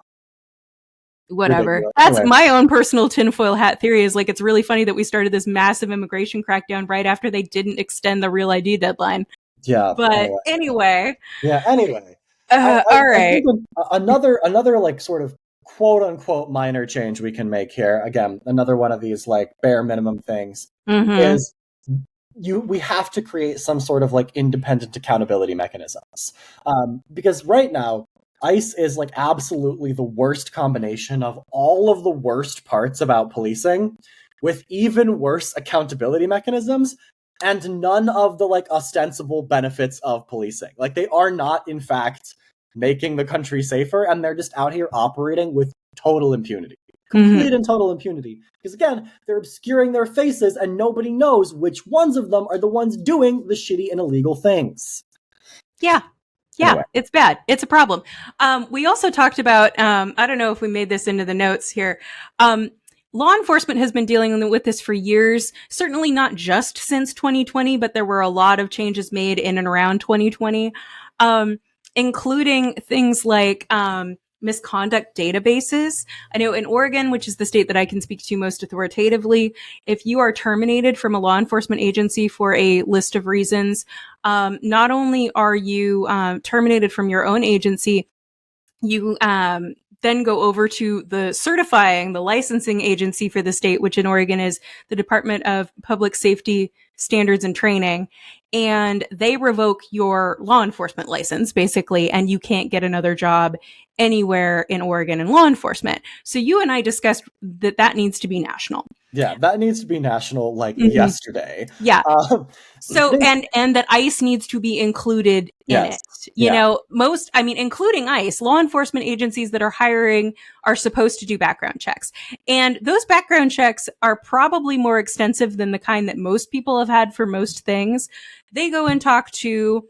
Whatever. That's my own personal tinfoil hat theory, is like it's really funny that we started this massive immigration crackdown right after they didn't extend the real ID deadline. Yeah. But anyway. Yeah, anyway. All right. Another like sort of quote unquote minor change we can make here, again, another one of these like bare minimum things, is we have to create some sort of like independent accountability mechanisms. Because right now, ICE is like absolutely the worst combination of all of the worst parts about policing, with even worse accountability mechanisms and none of the like ostensible benefits of policing. Like they are not, in fact, making the country safer, and they're just out here operating with total impunity. Complete and total impunity. Because again, they're obscuring their faces and nobody knows which ones of them are the ones doing the shitty and illegal things. Yeah. Yeah, Anyway. it's bad. It's a problem. We also talked about, I don't know if we made this into the notes here. Law enforcement has been dealing with this for years, certainly not just since 2020, but there were a lot of changes made in and around 2020, um, including things like misconduct databases. I know in Oregon, which is the state that I can speak to most authoritatively, if you are terminated from a law enforcement agency for a list of reasons, not only are you terminated from your own agency, you then go over to the licensing agency for the state, which in Oregon is the Department of Public Safety Standards and Training. And they revoke your law enforcement license, basically, and you can't get another job anywhere in Oregon in law enforcement. So you and I discussed that that needs to be national. Yeah, that needs to be national, like Mm-hmm. yesterday. Yeah. Um, So this, and that ICE needs to be included in yes, it. You yeah, know, including ICE, law enforcement agencies that are hiring are supposed to do background checks. And those background checks are probably more extensive than the kind that most people have had for most things. They go and talk to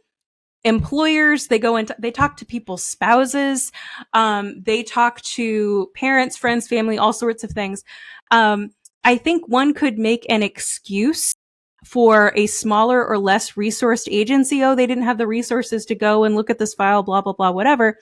employers, they talk to people's spouses, they talk to parents, friends, family, all sorts of things. I think one could make an excuse for a smaller or less resourced agency. Oh, they didn't have the resources to go and look at this file, blah blah blah, whatever.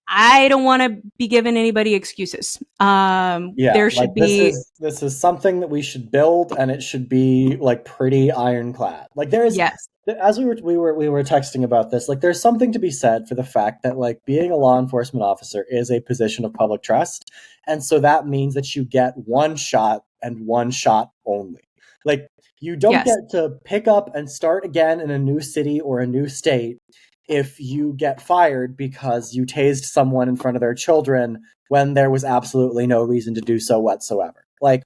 I don't want to be giving anybody excuses. yeah. There Like should be this is something that we should build, and it should be like pretty ironclad. Like there is, yes. as we were texting about this. Like there's something to be said for the fact that like being a law enforcement officer is a position of public trust, and so that means that you get one shot and one shot only. Like you don't Yes. get to pick up and start again in a new city or a new state if you get fired because you tased someone in front of their children when there was absolutely no reason to do so whatsoever. Like,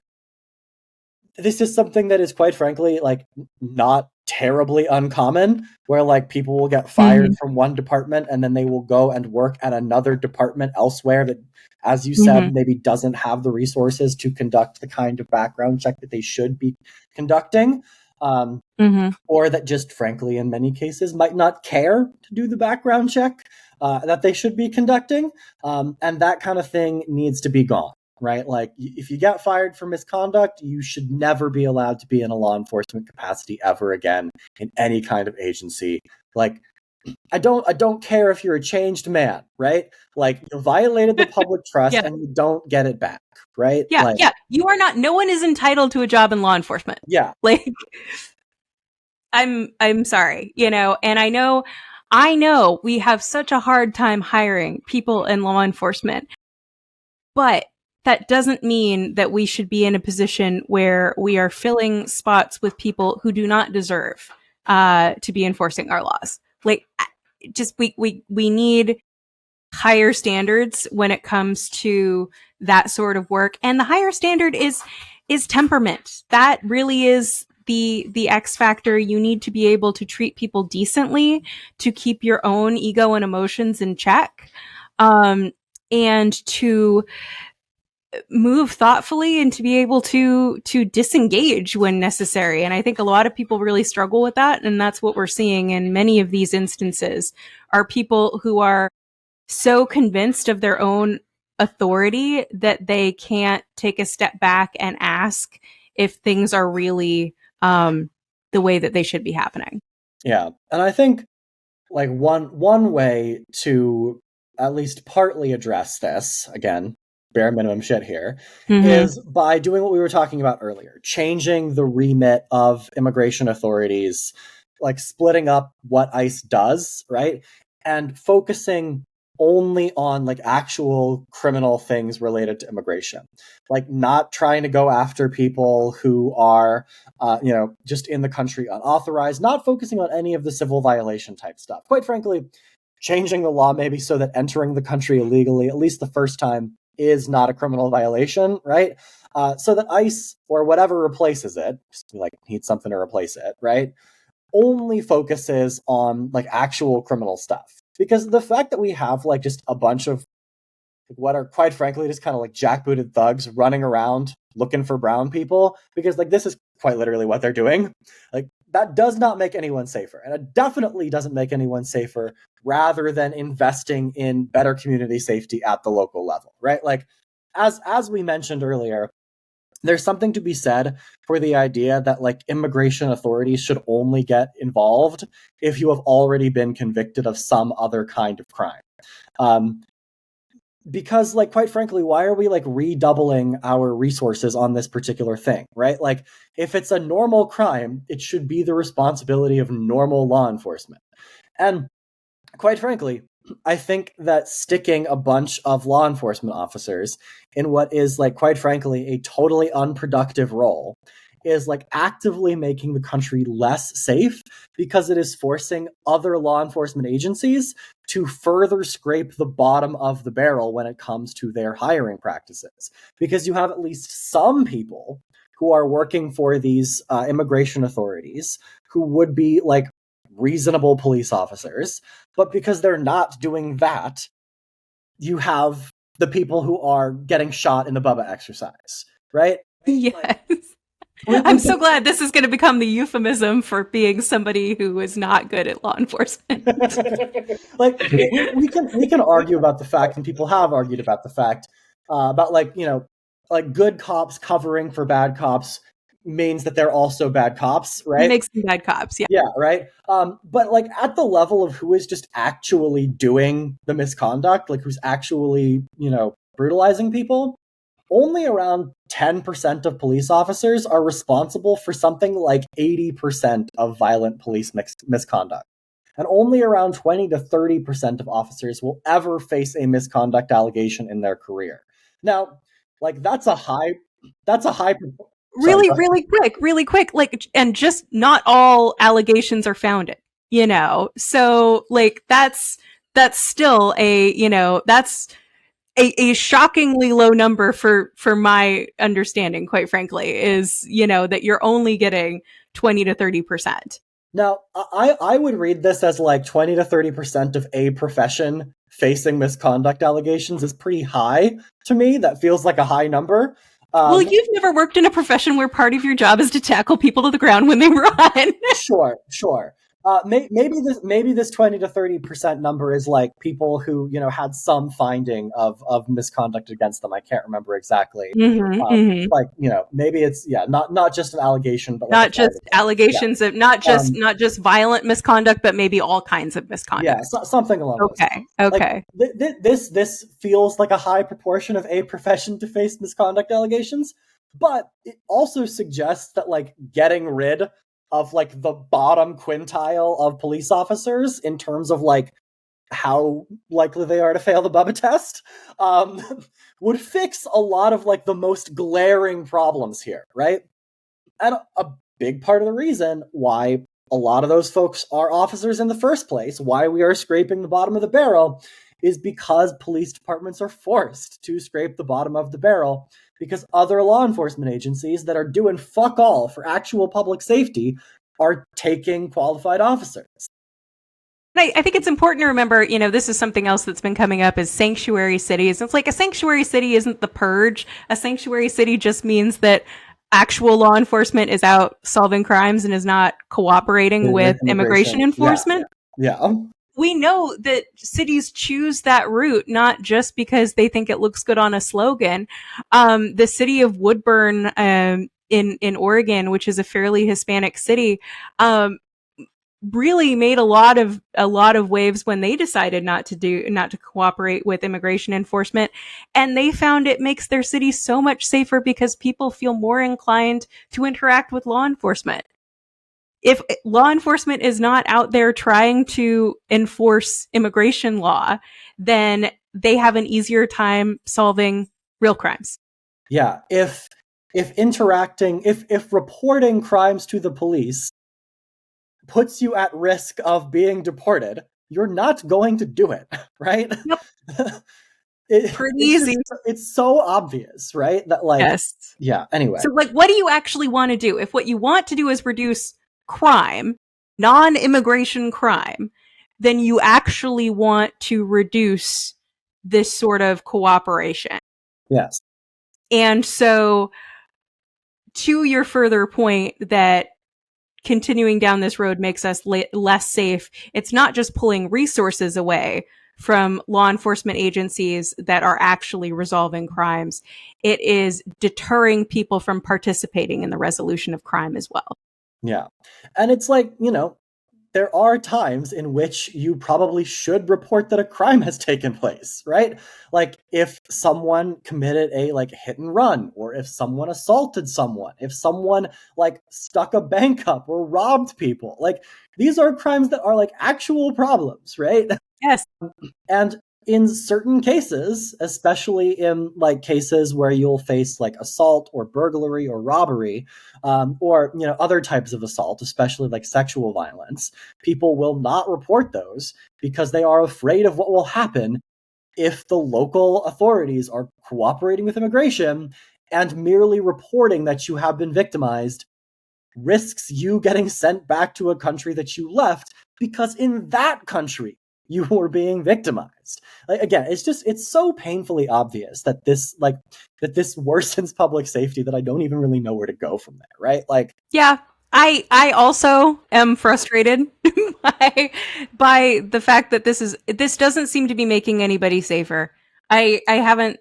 this is something that is quite frankly, like, not terribly uncommon, where, like, people will get fired Mm-hmm. from one department and then they will go and work at another department elsewhere that, as you said, Mm-hmm. maybe doesn't have the resources to conduct the kind of background check that they should be conducting. Mm-hmm. Or that just frankly in many cases might not care to do the background check that they should be conducting, and that kind of thing needs to be gone, right? Like if you get fired for misconduct, you should never be allowed to be in a law enforcement capacity ever again in any kind of agency. Like I don't care if you're a changed man, right? Like you violated the public trust Yeah. and you don't get it back, right? Yeah. Like Yeah. You are not. No one is entitled to a job in law enforcement. yeah. Like I'm sorry, you know, and I know we have such a hard time hiring people in law enforcement, but that doesn't mean that we should be in a position where we are filling spots with people who do not deserve to be enforcing our laws. Like, just we need higher standards when it comes to that sort of work, and the higher standard is temperament. That really is the X factor. You need to be able to treat people decently, to keep your own ego and emotions in check, um, and to move thoughtfully, and to be able to disengage when necessary. And I think a lot of people really struggle with that, and that's what we're seeing in many of these instances are people who are so convinced of their own authority that they can't take a step back and ask if things are really the way that they should be happening. Yeah. And I think like one way to at least partly address this, again, bare minimum shit here, Mm-hmm. is by doing what we were talking about earlier, changing the remit of immigration authorities, like splitting up what ICE does, right? And focusing only on like actual criminal things related to immigration, like not trying to go after people who are just in the country unauthorized, not focusing on any of the civil violation type stuff. Quite frankly, changing the law maybe so that entering the country illegally, at least the first time, is not a criminal violation, right? So that ICE or whatever replaces it, like needs something to replace it, right? Only focuses on like actual criminal stuff. Because the fact that we have like just a bunch of what are quite frankly just kind of like jackbooted thugs running around looking for brown people, because like this is quite literally what they're doing. Like that does not make anyone safer. And it definitely doesn't make anyone safer rather than investing in better community safety at the local level, right? Like, as we mentioned earlier, there's something to be said for the idea that like immigration authorities should only get involved if you have already been convicted of some other kind of crime. Because like quite frankly, why are we like redoubling our resources on this particular thing, right? Like if it's a normal crime, it should be the responsibility of normal law enforcement. And quite frankly, I think that sticking a bunch of law enforcement officers in what is like quite frankly a totally unproductive role is like actively making the country less safe because it is forcing other law enforcement agencies to further scrape the bottom of the barrel when it comes to their hiring practices. Because you have at least some people who are working for these immigration authorities who would be like reasonable police officers, but because they're not doing that, you have the people who are getting shot in the Bubba exercise, right? Yes. Like, I'm so glad this is going to become the euphemism for being somebody who is not good at law enforcement. like we can argue about the fact, and people have argued about the fact about like like good cops covering for bad cops means that they're also bad cops, right? Makes them bad cops, yeah. Yeah, right. But like at the level of who is just actually doing the misconduct, like who's actually brutalizing people, only around 10% of police officers are responsible for something like 80% of violent police misconduct. And only around 20 to 30% of officers will ever face a misconduct allegation in their career. Now, like that's a high sorry, really quick, like, and just not all allegations are founded, so like that's still that's a shockingly low number for my understanding, quite frankly, is that you're only getting 20 to 30%. Now, I would read this as like 20 to 30% of a profession facing misconduct allegations is pretty high to me. That feels like a high number. Well, you've never worked in a profession where part of your job is to tackle people to the ground when they run. Sure. Maybe this 20 to 30% number is like people who had some finding of misconduct against them. I can't remember exactly. Like maybe it's not just an allegation, but like not just allegations of not just violent misconduct, but maybe all kinds of misconduct. Yeah, something along those lines. Okay. Like, this feels like a high proportion of a profession to face misconduct allegations, but it also suggests that like getting rid of like the bottom quintile of police officers in terms of like how likely they are to fail the Bubba test would fix a lot of like the most glaring problems here, right? And a big part of the reason why a lot of those folks are officers in the first place, why we are scraping the bottom of the barrel, is because police departments are forced to scrape the bottom of the barrel because other law enforcement agencies that are doing fuck all for actual public safety are taking qualified officers. I think it's important to remember, this is something else that's been coming up is sanctuary cities. It's like a sanctuary city isn't the purge. A sanctuary city just means that actual law enforcement is out solving crimes and is not cooperating with immigration enforcement. Yeah. We know that cities choose that route not just because they think it looks good on a slogan. The city of Woodburn in Oregon, which is a fairly Hispanic city, really made a lot of waves when they decided not to cooperate with immigration enforcement, and they found it makes their city so much safer because people feel more inclined to interact with law enforcement. If law enforcement is not out there trying to enforce immigration law, then they have an easier time solving real crimes. Yeah, if reporting crimes to the police puts you at risk of being deported, you're not going to do it, right? Yep. Pretty easy. It's so obvious, right? That like, yes. Yeah. Anyway, so like, what do you actually want to do? If what you want to do is reduce crime, non-immigration crime, then you actually want to reduce this sort of cooperation. Yes. And so, to your further point that continuing down this road makes us less safe. It's not just pulling resources away from law enforcement agencies that are actually resolving crimes. It is deterring people from participating in the resolution of crime as well. Yeah. And it's like, there are times in which you probably should report that a crime has taken place, right? Like if someone committed a hit and run, or if someone assaulted someone, if someone stuck a bank up or robbed people. These are crimes that are actual problems, right? Yes. And in certain cases, especially in cases where you'll face assault or burglary or robbery, or other types of assault, especially sexual violence, people will not report those because they are afraid of what will happen if the local authorities are cooperating with immigration, and merely reporting that you have been victimized risks you getting sent back to a country that you left because in that country you were being victimized. Again, it's so painfully obvious that this worsens public safety that I don't even really know where to go from there, right? Yeah, I also am frustrated by the fact that this doesn't seem to be making anybody safer. I haven't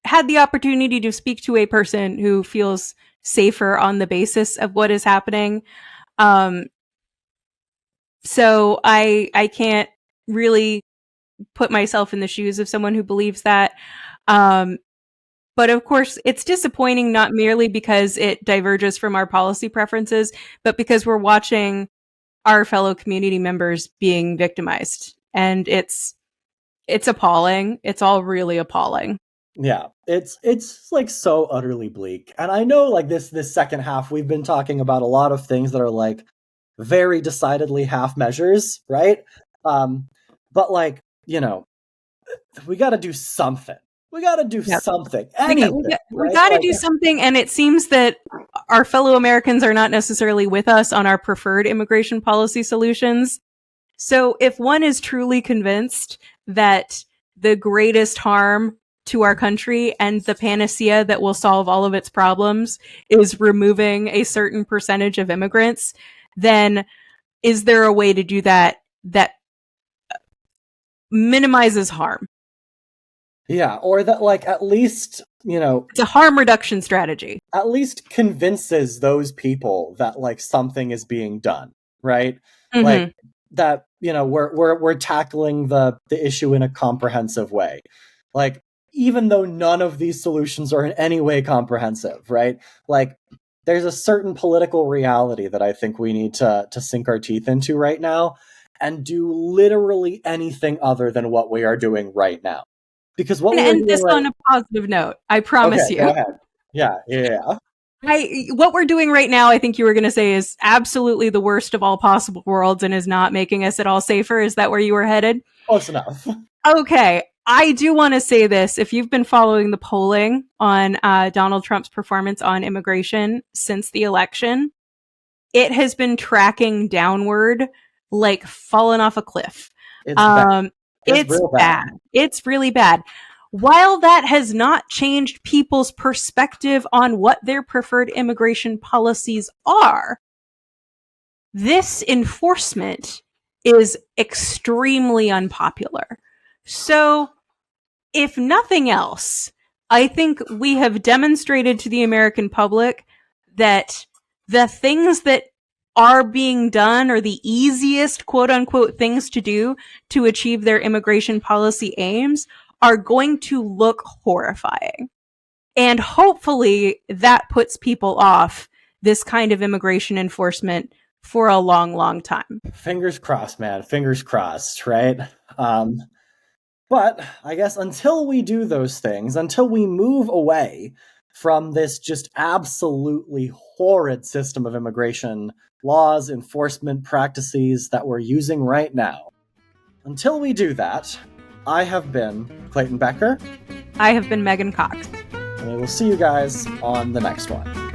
had the opportunity to speak to a person who feels safer on the basis of what is happening. So I can't really put myself in the shoes of someone who believes that. But of course, it's disappointing not merely because it diverges from our policy preferences, but because we're watching our fellow community members being victimized. And it's appalling. It's all really appalling. Yeah, it's so utterly bleak. And I know this second half we've been talking about a lot of things that are very decidedly half measures, right? But we got to do something. We got to do something. Anything. We got to do something. And it seems that our fellow Americans are not necessarily with us on our preferred immigration policy solutions. So if one is truly convinced that the greatest harm to our country and the panacea that will solve all of its problems is removing a certain percentage of immigrants, then is there a way to do that minimizes harm? Yeah, or that at least, it's a harm reduction strategy. At least convinces those people that something is being done, right? Mm-hmm. That, we're tackling the issue in a comprehensive way. Even though none of these solutions are in any way comprehensive, right? There's a certain political reality that I think we need to sink our teeth into right now and do literally anything other than what we are doing right now. Because what we're going to end this on a positive note. I promise you. Go ahead. Yeah. What we're doing right now, I think you were going to say, is absolutely the worst of all possible worlds and is not making us at all safer. Is that where you were headed? Close enough. Okay. I do want to say this. If you've been following the polling on Donald Trump's performance on immigration since the election, it has been tracking downward, falling off a cliff. It's bad. It's bad. It's really bad. While that has not changed people's perspective on what their preferred immigration policies are, this enforcement is extremely unpopular. So, if nothing else, I think we have demonstrated to the American public that the things that are being done, or the easiest quote unquote things to do to achieve their immigration policy aims, are going to look horrifying. And hopefully that puts people off this kind of immigration enforcement for a long, long time. Fingers crossed, man. Fingers crossed, right? But I guess until we do those things, until we move away from this just absolutely horrid system of immigration laws, enforcement practices that we're using right now, until we do that, I have been Clayton Becker. I have been Megan Cox. And we will see you guys on the next one.